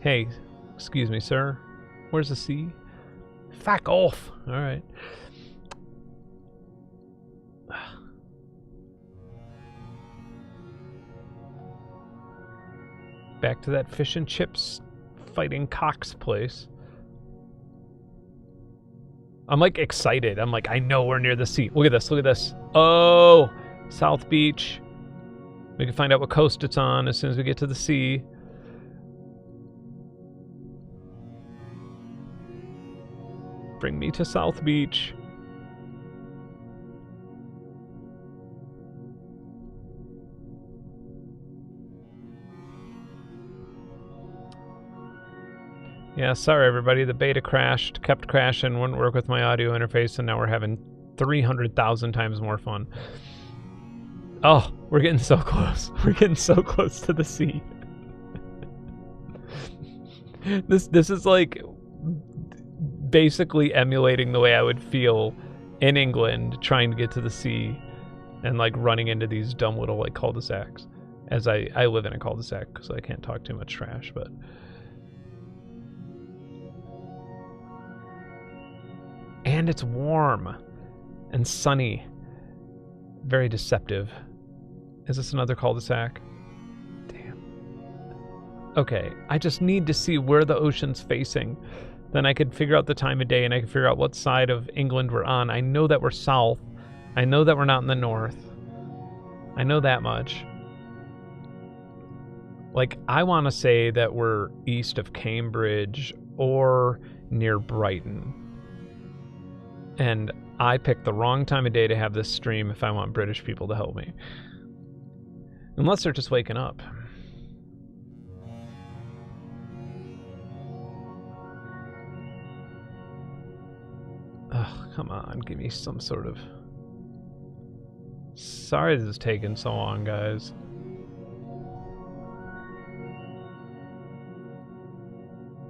Hey, excuse me, sir. Where's the sea? Fuck off. Alright. Back to that fish and chips Fighting Cocks place. I'm, like, excited. I'm like, I know we're near the sea. Look at this, look at this. Oh, South Beach. We can find out what coast it's on as soon as we get to the sea. Bring me to South Beach. Yeah, sorry everybody, the beta crashed, kept crashing, wouldn't work with my audio interface, and now we're having 300,000 times more fun. Oh, we're getting so close. We're getting so close to the sea. This is like basically emulating the way I would feel in England trying to get to the sea and like running into these dumb little like cul-de-sacs. As I live in a cul-de-sac, so I can't talk too much trash, but... And it's warm and sunny. Very deceptive. Is this another cul-de-sac? Damn. Okay, I just need to see where the ocean's facing. Then I could figure out the time of day and I could figure out what side of England we're on. I know that we're south. I know that we're not in the north. I know that much. Like, I want to say that we're east of Cambridge or near Brighton. And I picked the wrong time of day to have this stream if I want British people to help me. Unless they're just waking up. Ugh, come on, give me some sort of... Sorry this is taking so long, guys.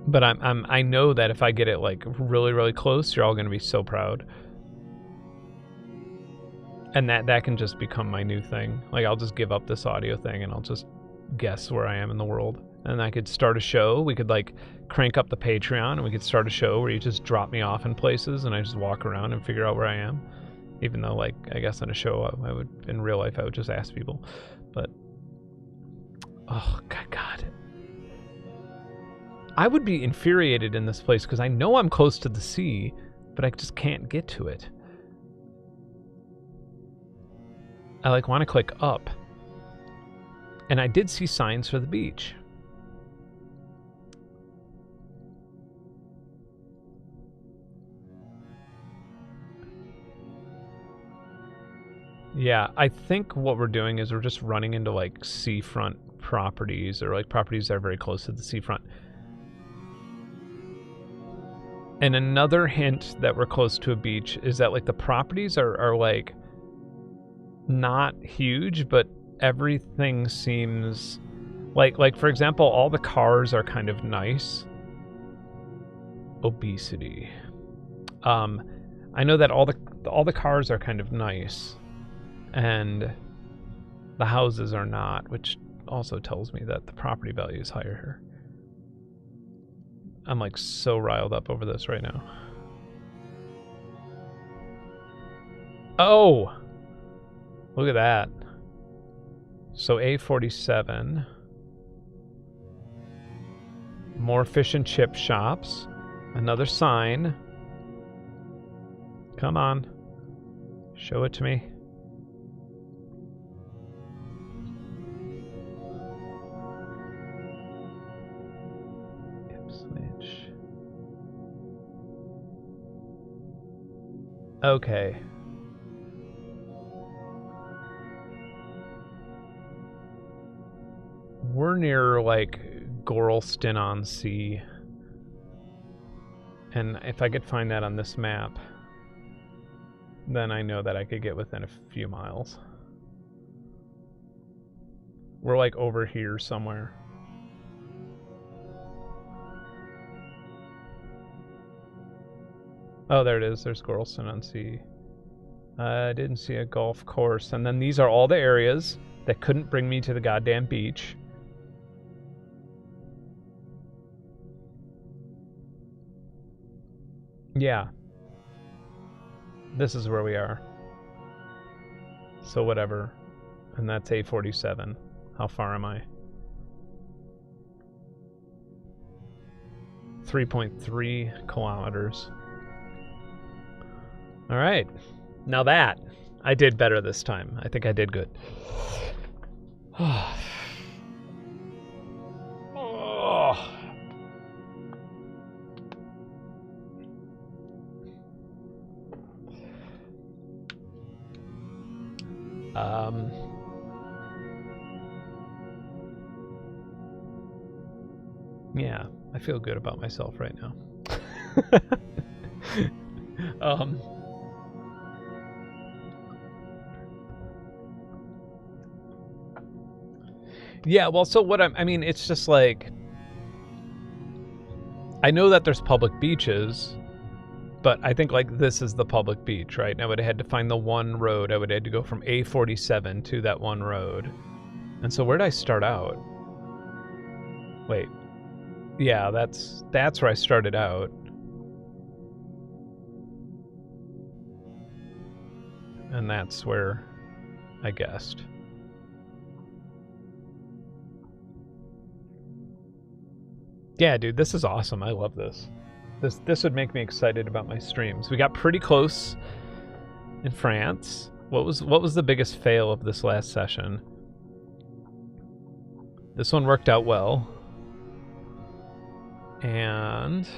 But I know that if I get it like really, really close, you're all gonna be so proud. And that can just become my new thing. Like, I'll just give up this audio thing and I'll just guess where I am in the world. And I could start a show. We could like crank up the Patreon and we could start a show where you just drop me off in places and I just walk around and figure out where I am. Even though, like, I guess on a show, I would, in real life, I would just ask people. But, oh, God. I would be infuriated in this place because I know I'm close to the sea, but I just can't get to it. I, like, want to click up. And I did see signs for the beach. Yeah, I think what we're doing is we're just running into, like, seafront properties, or, like, properties that are very close to the seafront. And another hint that we're close to a beach is that, like, the properties are like, not huge, but everything seems... Like, for example, all the cars are kind of nice. Obesity. I know that all the cars are kind of nice. And the houses are not, which also tells me that the property value is higher here. I'm like so riled up over this right now. Oh! Look at that. So A47. More fish and chip shops. Another sign. Come on. Show it to me. Okay. We're near, like, Gorleston-on-Sea. And if I could find that on this map, then I know that I could get within a few miles. We're, like, over here somewhere. Oh, there it is. There's Gorleston-on-Sea. I didn't see a golf course. And then these are all the areas that couldn't bring me to the goddamn beach. Yeah. This is where we are. So whatever. And that's A47. How far am I? 3.3 kilometers. All right. Now that, I did better this time. I think I did good. Oh. Yeah, I feel good about myself right now. Yeah, well, so what I mean, it's just like, I know that there's public beaches, but I think, like, this is the public beach, right? And I would have had to find the one road. I would have had to go from A47 to that one road. And so where did I start out? Wait. Yeah, that's where I started out. and that's where I guessed. Yeah, dude, this is awesome. I love this. This would make me excited about my streams. We got pretty close in France. What was the biggest fail of this last session? This one worked out well. And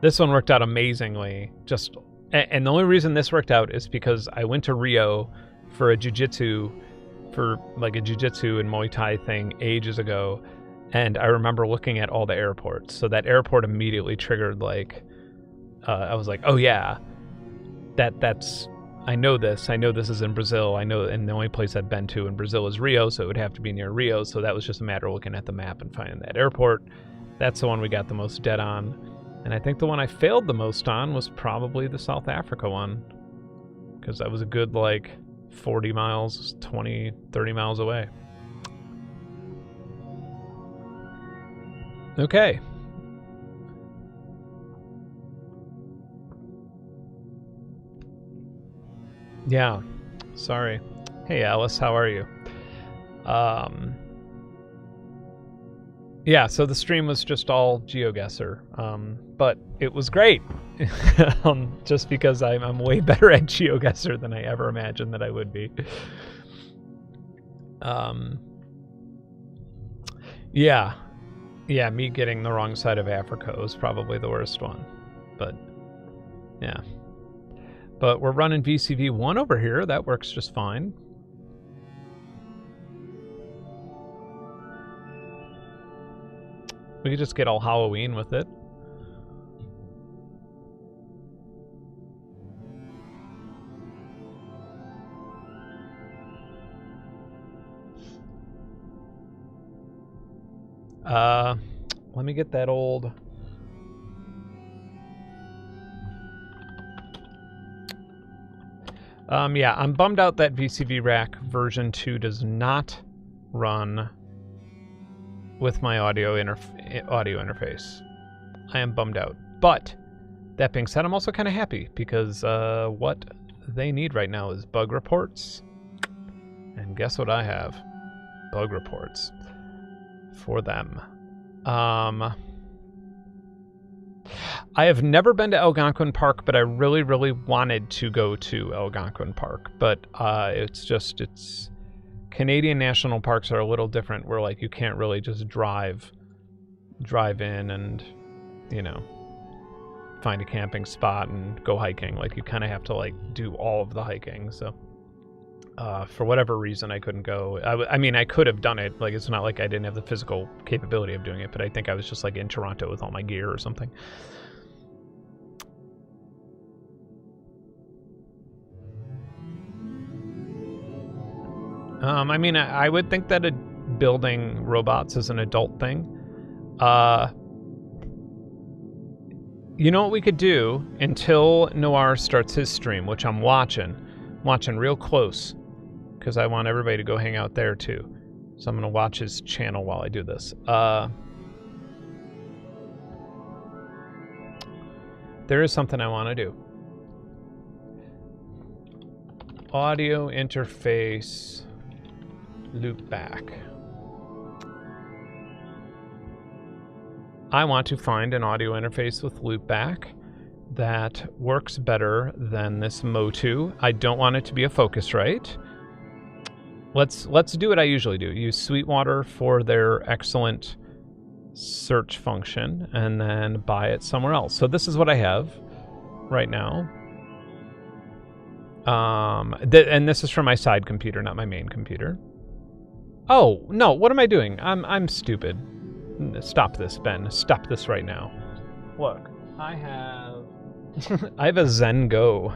this one worked out amazingly. And the only reason this worked out is because I went to Rio for a jiu-jitsu and Muay Thai thing ages ago, and I remember looking at all the airports. So that airport immediately triggered, like, I was like, oh yeah, that's I know this is in Brazil. I know, and the only place I've been to in Brazil is Rio, so it would have to be near Rio. So that was just a matter of looking at the map and finding that airport. That's the one we got the most dead on. And I think the one I failed the most on was probably the South Africa one, because that was a good, like, 40 miles, 20, 30 miles away. Okay. Yeah, sorry. Hey Alice, how are you? Yeah, so the stream was just all GeoGuessr, but it was great. Just because I'm way better at GeoGuessr than I ever imagined that I would be. Yeah, me getting the wrong side of Africa was probably the worst one, but yeah. But we're running VCV 1 over here. That works just fine. We could just get all Halloween with it. Let me get that old... yeah, I'm bummed out that VCV Rack version 2 does not run with my audio interface. I am bummed out. But, that being said, I'm also kind of happy, because what they need right now is bug reports. And guess what I have? Bug reports for them. I have never been to Algonquin Park, but I really, really wanted to go to Algonquin Park. But it's Canadian national parks are a little different, where, like, you can't really just drive in and, you know, find a camping spot and go hiking. Like, you kind of have to, like, do all of the hiking. So for whatever reason, I couldn't go. I mean, I could have done it. Like, it's not like I didn't have the physical capability of doing it, but I think I was just, like, in Toronto with all my gear or something. I mean, I would think that building robots is an adult thing. You know what we could do until Noir starts his stream, which I'm watching real close, because I want everybody to go hang out there too. So I'm going to watch his channel while I do this. There is something I want to do. Audio interface loop back. I want to find an audio interface with loopback that works better than this Motu. I don't want it to be a Focusrite. Let's do what I usually do. Use Sweetwater for their excellent search function, and then buy it somewhere else. So this is what I have right now. And this is from my side computer, not my main computer. Oh, no, what am I doing? I'm stupid. Stop this, Ben. Stop this right now. Look, I have a Zen Go.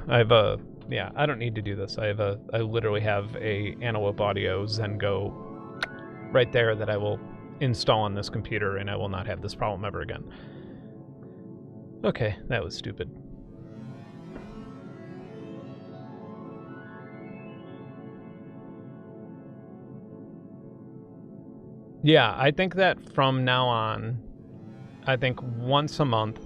Yeah, I don't need to do this. I literally have a Antelope Audio Zen Go right there that I will install on this computer, and I will not have this problem ever again. Okay, that was stupid. Yeah, I think that from now on, I think once a month,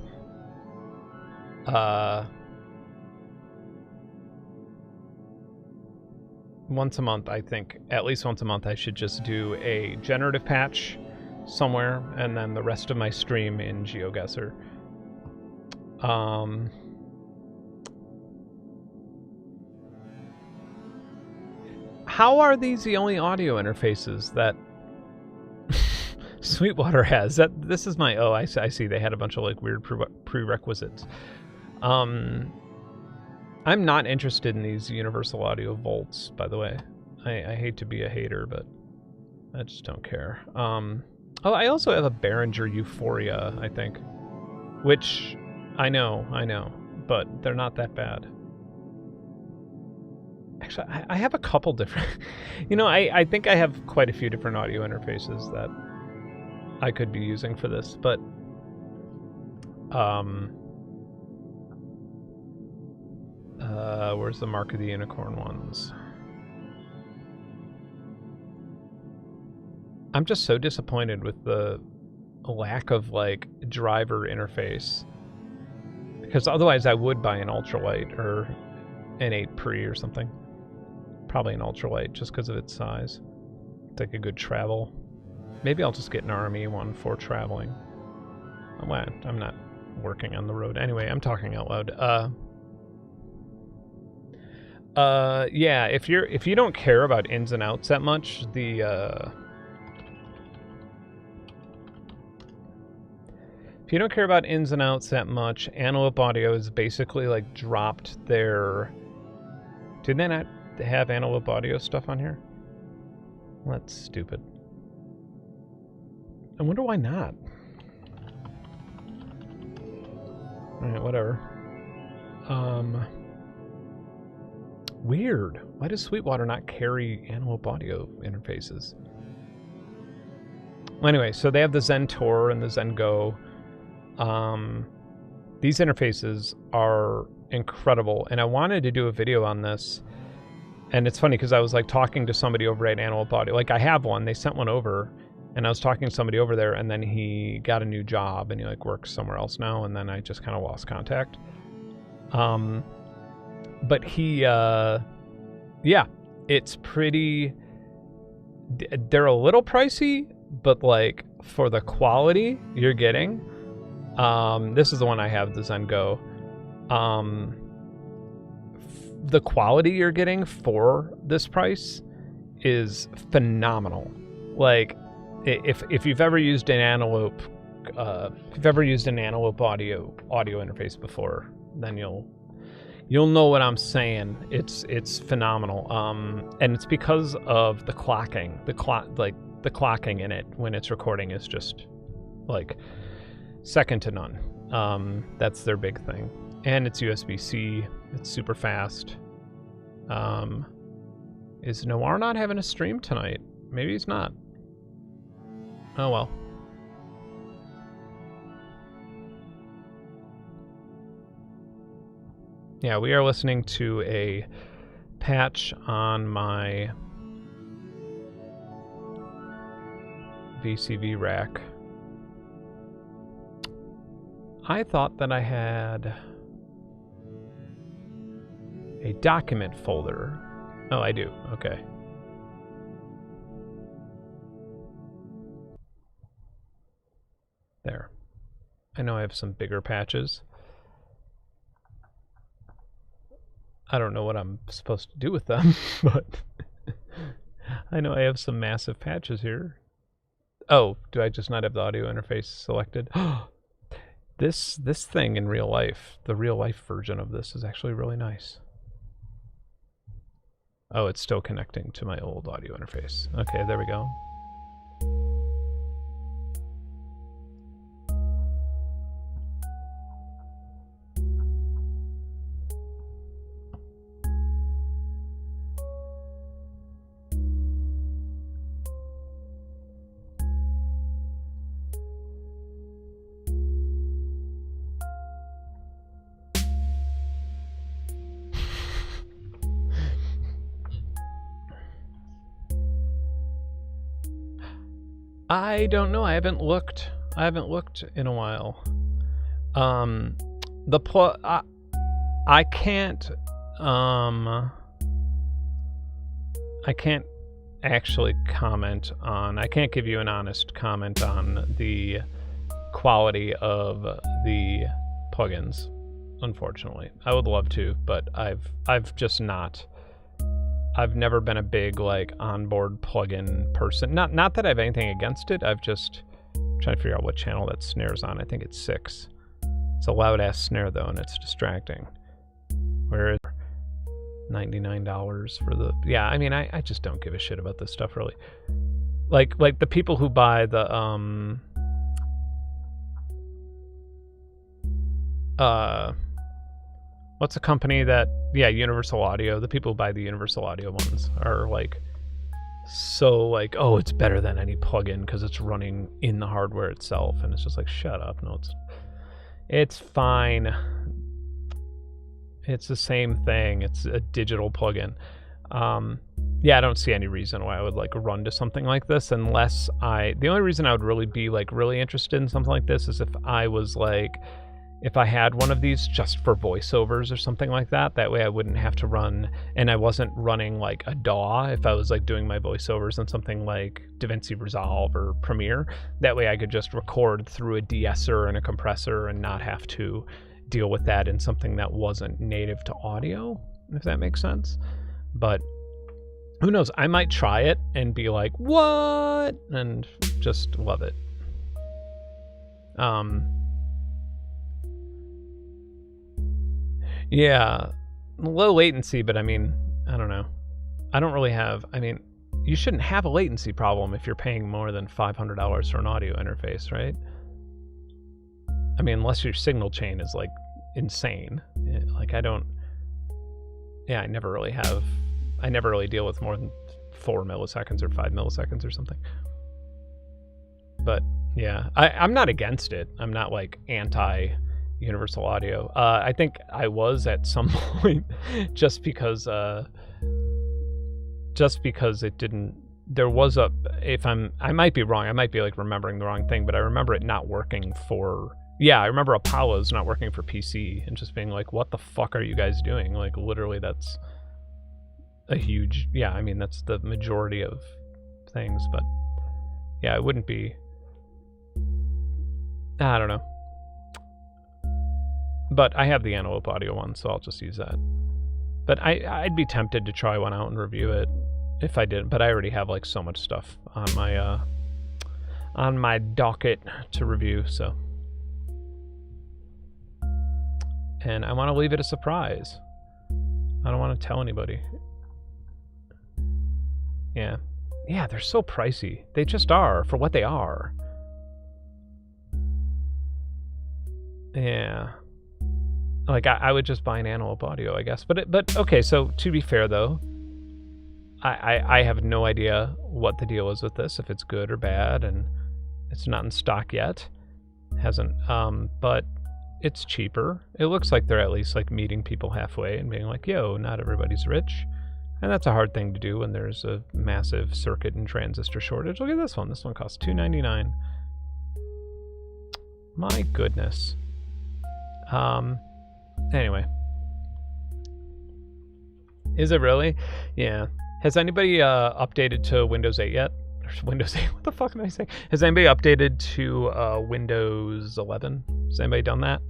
once a month, I think, at least once a month, I should just do a generative patch somewhere, and then the rest of my stream in GeoGuessr. How are these the only audio interfaces that Sweetwater has? This is my... Oh, I see. They had a bunch of like weird prerequisites. I'm not interested in these universal audio volts, by the way. I hate to be a hater, but I just don't care. Oh, I also have a Behringer Euphoria, I think, which I know, but they're not that bad. Actually, I have a couple different... You know, I think I have quite a few different audio interfaces that I could be using for this, but... where's the Mark of the Unicorn ones? I'm just so disappointed with the lack of, like, driver interface. Because otherwise I would buy an ultralight or an 8 Pre or something. Probably an ultralight just because of its size. It's like a good travel. Maybe I'll just get an RME one for traveling. I'm not working on the road. Anyway, I'm talking out loud. Yeah, if you don't care about ins and outs that much, if you don't care about ins and outs that much, Antelope Audio has basically like dropped their... Did they not have Antelope Audio stuff on here? Well, that's stupid. I wonder why not. Alright, whatever. Weird. Why does Sweetwater not carry Antelope Audio interfaces? Well, anyway, so they have the Zen Tour and the Zen Go. These interfaces are incredible, and I wanted to do a video on this. And it's funny because I was like talking to somebody over at Antelope Audio. Like, I have one. They sent one over, and I was talking to somebody over there, and then he got a new job, and he like works somewhere else now, and then I just kind of lost contact. But he, yeah, it's pretty... They're a little pricey, but like for the quality you're getting, this is the one I have, the Zen Go. The quality you're getting for this price is phenomenal. Like, if you've ever used an Antelope, audio interface before, then you'll know what I'm saying. It's phenomenal. And it's because of the clocking. The clocking in it when it's recording is just like second to none. That's their big thing. And it's USB-C. It's super fast. Is Noir not having a stream tonight? Maybe he's not. Oh well. Yeah, we are listening to a patch on my VCV Rack. I thought that I had a document folder. Oh, I do. Okay. There. I know I have some bigger patches. I don't know what I'm supposed to do with them, but I know I have some massive patches here. Oh, do I just not have the audio interface selected? This thing in real life, the real life version of this is actually really nice. Oh, it's still connecting to my old audio interface. Okay, there we go. I don't know. I haven't looked in a while. I can't I can't actually comment on, I can't give you an honest comment on the quality of the plugins, unfortunately. I would love to, but I've just not. I've never been a big like onboard plugin person. Not that I have anything against it. I've just trying to figure out what channel that snare's on. I think it's 6. It's a loud ass snare though, and it's distracting. Where is $99 for the, yeah, I mean, I just don't give a shit about this stuff really. Like the people who buy the what's a company that, yeah, Universal Audio, the people who buy the Universal Audio ones are like so like, oh, it's better than any plugin because it's running in the hardware itself, and it's just like, shut up. No, it's fine. It's the same thing. It's a digital plugin. Yeah, I don't see any reason why I would like run to something like this unless the only reason I would really be like really interested in something like this is if I was like, if I had one of these just for voiceovers or something like that. That way I wouldn't have to run, and I wasn't running like a DAW if I was like doing my voiceovers on something like DaVinci Resolve or Premiere. That way I could just record through a de-esser and a compressor and not have to deal with that in something that wasn't native to audio, if that makes sense. But who knows, I might try it and be like, what? And just love it. Yeah, low latency right? But I mean, I don't know. I don't really have, I mean, you shouldn't have a latency problem if you're paying more than $500 for an audio interface, right? I mean, unless your signal chain is like insane. Like I never really deal with more than 4 milliseconds or 5 milliseconds or something. But yeah, I'm not against it. I'm not like anti Universal Audio. I think I was at some point just because it didn't, there was a, I might be wrong. I might be like remembering the wrong thing, but I remember it not working for, yeah, I remember Apollo's not working for PC and just being like, what the fuck are you guys doing? Like literally that's a huge, yeah, I mean, that's the majority of things, but yeah, it wouldn't be, I don't know. But I have the Antelope Audio one, so I'll just use that. But I'd be tempted to try one out and review it if I did, but I already have like so much stuff on my docket to review, so. And I want to leave it a surprise. I don't want to tell anybody. Yeah. Yeah, they're so pricey. They just are, for what they are. Yeah. Like, I would just buy an Antelope Audio, I guess. But okay, so to be fair, though, I have no idea what the deal is with this, if it's good or bad, and it's not in stock yet. Hasn't, but it's cheaper. It looks like they're at least, like, meeting people halfway and being like, yo, not everybody's rich. And that's a hard thing to do when there's a massive circuit and transistor shortage. Look at this one. This one costs $2.99. My goodness. Anyway. Is it really? Yeah. Has anybody updated to Windows 8 yet? Windows 8? What the fuck am I saying? Has anybody updated to Windows 11? Has anybody done that?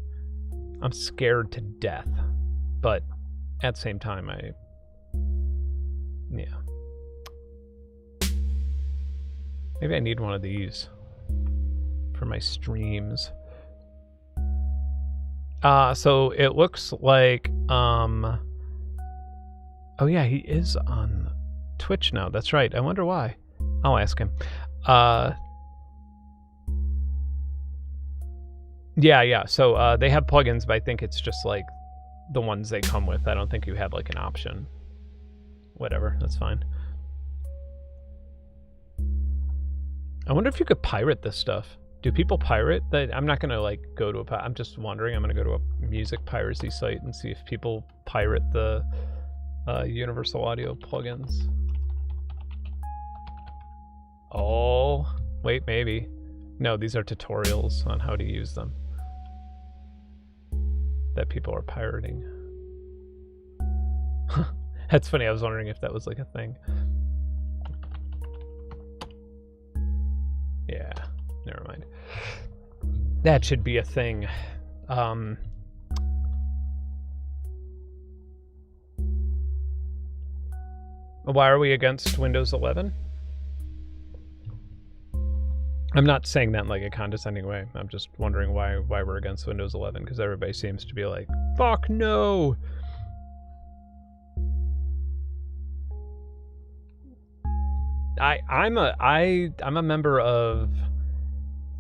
I'm scared to death. But at the same time, yeah. Maybe I need one of these for my streams. So it looks like, oh yeah, he is on Twitch now. That's right. I wonder why. I'll ask him. Yeah. So, they have plugins, but I think it's just like the ones they come with. I don't think you have like an option. Whatever. That's fine. I wonder if you could pirate this stuff. Do people pirate? I'm not going to like go to I'm just wondering. I'm going to go to a music piracy site and see if people pirate the Universal Audio plugins. Oh, wait, maybe. No, these are tutorials on how to use them that people are pirating. That's funny. I was wondering if that was like a thing. Yeah, never mind. That should be a thing. Why are we against Windows 11? I'm not saying that in like a condescending way. I'm just wondering why we're against Windows 11, because everybody seems to be like, fuck no. I'm a member of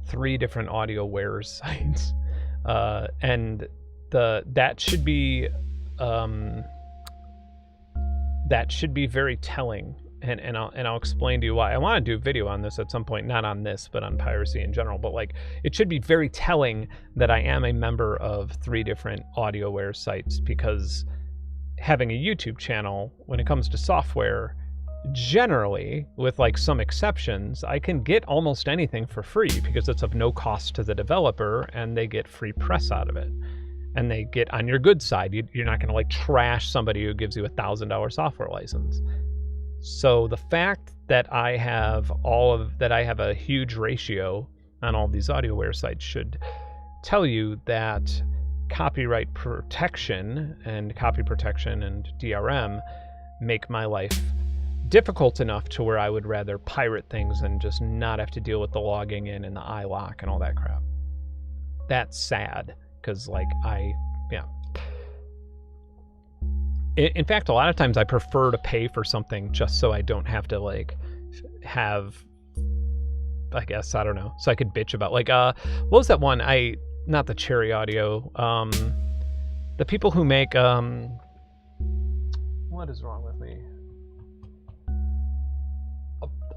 3 different AudioWare sites, and that should be very telling, and I'll explain to you why. I want to do a video on this at some point, not on this, but on piracy in general. But like, it should be very telling that I am a member of 3 different AudioWare sites, because having a YouTube channel, when it comes to software, generally, with like some exceptions, I can get almost anything for free because it's of no cost to the developer, and they get free press out of it. And they get on your good side. You're not going to like trash somebody who gives you a $1,000 software license. So the fact that I have a huge ratio on all these AudioWare sites should tell you that copyright protection and DRM make my life difficult enough to where I would rather pirate things and just not have to deal with the logging in and the iLock and all that crap. That's sad, because like in fact, a lot of times I prefer to pay for something just so I don't have to like have, I guess, I don't know, so I could bitch about like what was that one? Not the Cherry Audio, the people who make what is wrong with me?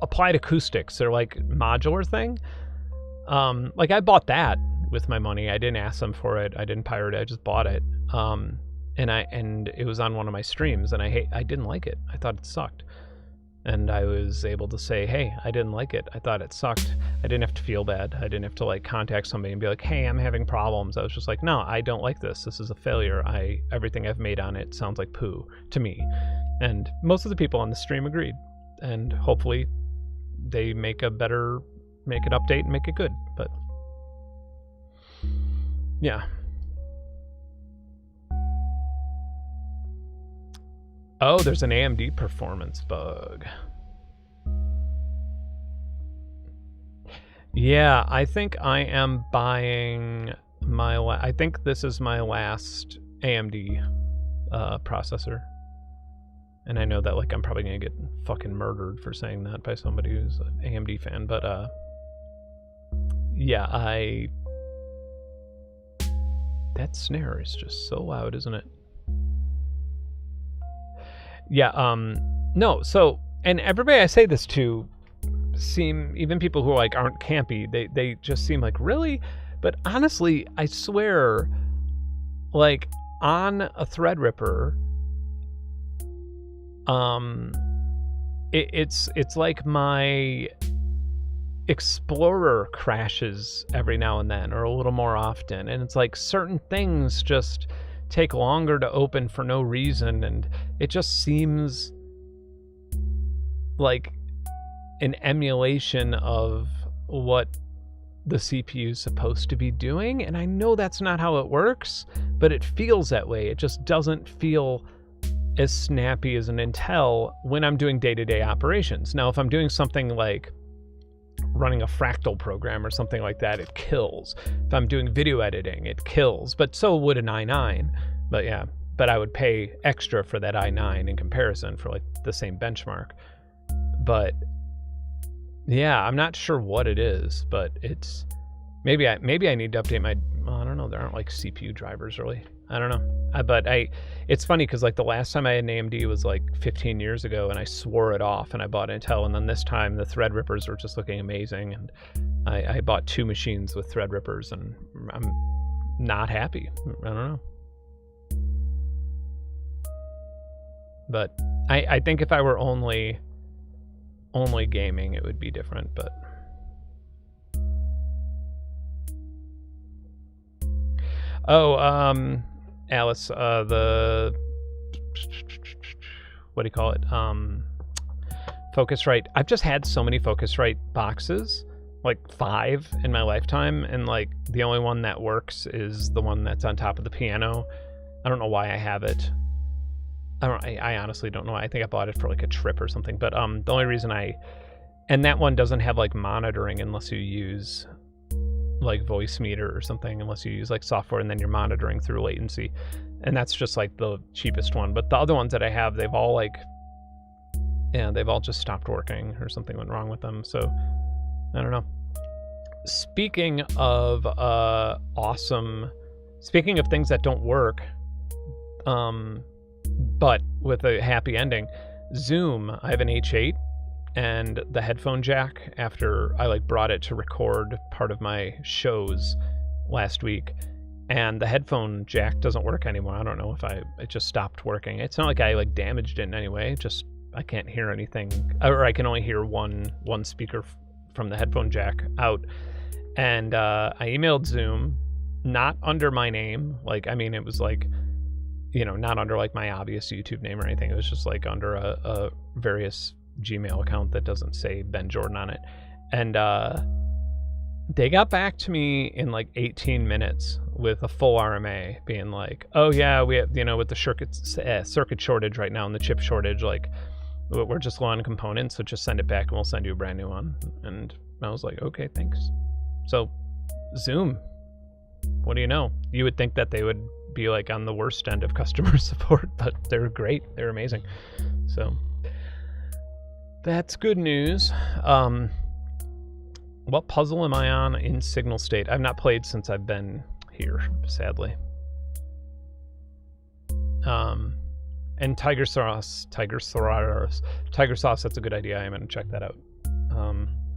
Applied Acoustics. They're like modular thing. Like I bought that with my money. I didn't ask them for it. I didn't pirate it. I just bought it. And it was on one of my streams, and I didn't like it. I thought it sucked. And I was able to say, hey, I didn't like it. I thought it sucked. I didn't have to feel bad. I didn't have to like contact somebody and be like, hey, I'm having problems. I was just like, no, I don't like this. This is a failure. Everything I've made on it sounds like poo to me. And most of the people on the stream agreed. And hopefully they make an update and make it good. But yeah. Oh, there's an AMD performance bug. Yeah, I think I am buying I think this is my last AMD processor. And I know that like I'm probably gonna get fucking murdered for saying that by somebody who's an AMD fan, but yeah, that snare is just so loud, isn't it? Yeah, no, so, and everybody I say this to even people who like aren't campy, they just seem like, really? But honestly, I swear, like on a Threadripper, it's like my Explorer crashes every now and then, or a little more often, and it's like certain things just take longer to open for no reason, and it just seems like an emulation of what the CPU is supposed to be doing, and I know that's not how it works, but it feels that way. It just doesn't feel as snappy as an Intel when I'm doing day-to-day operations. Now, if I'm doing something like running a fractal program or something like that, it kills. If I'm doing video editing, it kills, but so would an i9. But yeah, but I would pay extra for that i9 in comparison for like the same benchmark. But yeah, I'm not sure what it is, but it's maybe I need to update my, I don't know, there aren't like CPU drivers really. I don't know. But it's funny because like the last time I had an AMD was like 15 years ago, and I swore it off and I bought Intel, and then this time the Threadrippers were just looking amazing, and I bought 2 machines with Threadrippers, and I'm not happy. I don't know. But I think if I were only gaming, it would be different, but Alice, the what do you call it? Focusrite. I've just had so many Focusrite boxes like 5 in my lifetime, and like the only one that works is the one that's on top of the piano. I don't know why I have it. I honestly don't know. I think I bought it for like a trip or something, but the only reason and that one doesn't have like monitoring unless you use like voice meter or something, unless you use like software and then you're monitoring through latency, and that's just like the cheapest one. But the other ones that I have, they've all just stopped working, or something went wrong with them, so I don't know. Speaking of speaking of things that don't work, but with a happy ending, Zoom, I have an H8 and the headphone jack, after I like brought it to record part of my shows last week, and the headphone jack doesn't work anymore. I don't know if it just stopped working. It's not like I like damaged it in any way, just I can't hear anything, or I can only hear one speaker from the headphone jack out. And I emailed Zoom, not under my name, like, I mean, it was like, you know, not under like my obvious YouTube name or anything. It was just like under a various Gmail account that doesn't say Ben Jordan on it. And they got back to me in like 18 minutes with a full RMA, being like, oh yeah, we have, you know, with the circuit shortage right now and the chip shortage, like we're just low on components, so just send it back and we'll send you a brand new one. And I was like, okay, thanks. So Zoom, what do you know? You would think that they would be like on the worst end of customer support, but they're great. They're amazing. So that's good news. What puzzle am I on in Signal State? I've not played since I've been here, sadly. And Tiger Sauce, that's a good idea. I'm going to check that out.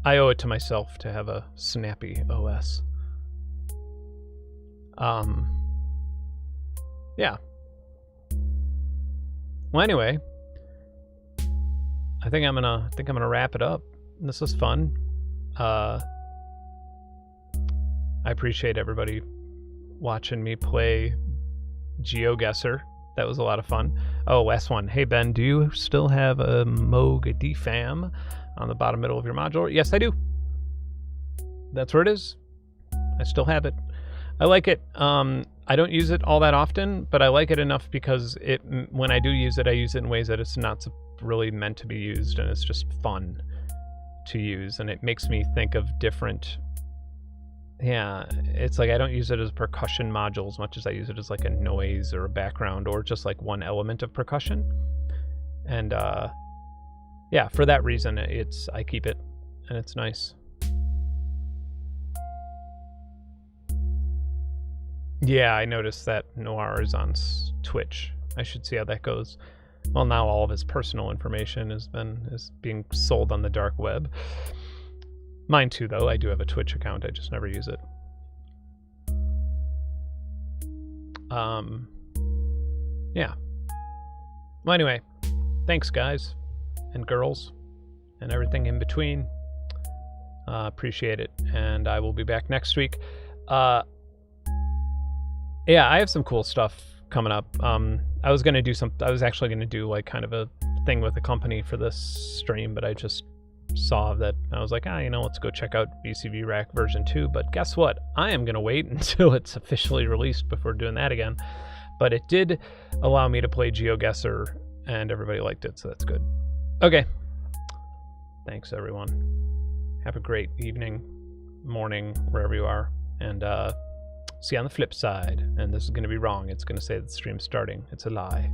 I owe it to myself to have a snappy OS. Yeah. Well, anyway, I think I'm gonna wrap it up. This was fun. I appreciate everybody watching me play GeoGuessr. That was a lot of fun. Oh, last one. Hey Ben, do you still have a Moog DFAM on the bottom middle of your module? Yes, I do. That's where it is. I still have it. I like it. I don't use it all that often, but I like it enough because when I do use it, I use it in ways that it's not really meant to be used, and it's just fun to use, and it makes me think of different. Yeah, it's like I don't use it as a percussion module as much as I use it as like a noise or a background or just like one element of percussion. And yeah, for that reason, I keep it, and it's nice. Yeah, I noticed that Noir is on Twitch. I should see how that goes. Well, now all of his personal information is being sold on the dark web. Mine too, though. I do have a Twitch account. I just never use it. Yeah. Well, anyway, thanks, guys and girls and everything in between. Appreciate it, and I will be back next week. Yeah, I have some cool stuff coming up. I was actually gonna do like kind of a thing with a company for this stream, but I just saw that I was like, let's go check out VCV Rack version 2. But guess what? I am gonna wait until it's officially released before doing that again. But it did allow me to play GeoGuessr, and everybody liked it, so that's good. Okay. Thanks, everyone. Have a great evening, morning, wherever you are, and see you on the flip side. And this is going to be wrong. It's going to say the stream's starting. It's a lie.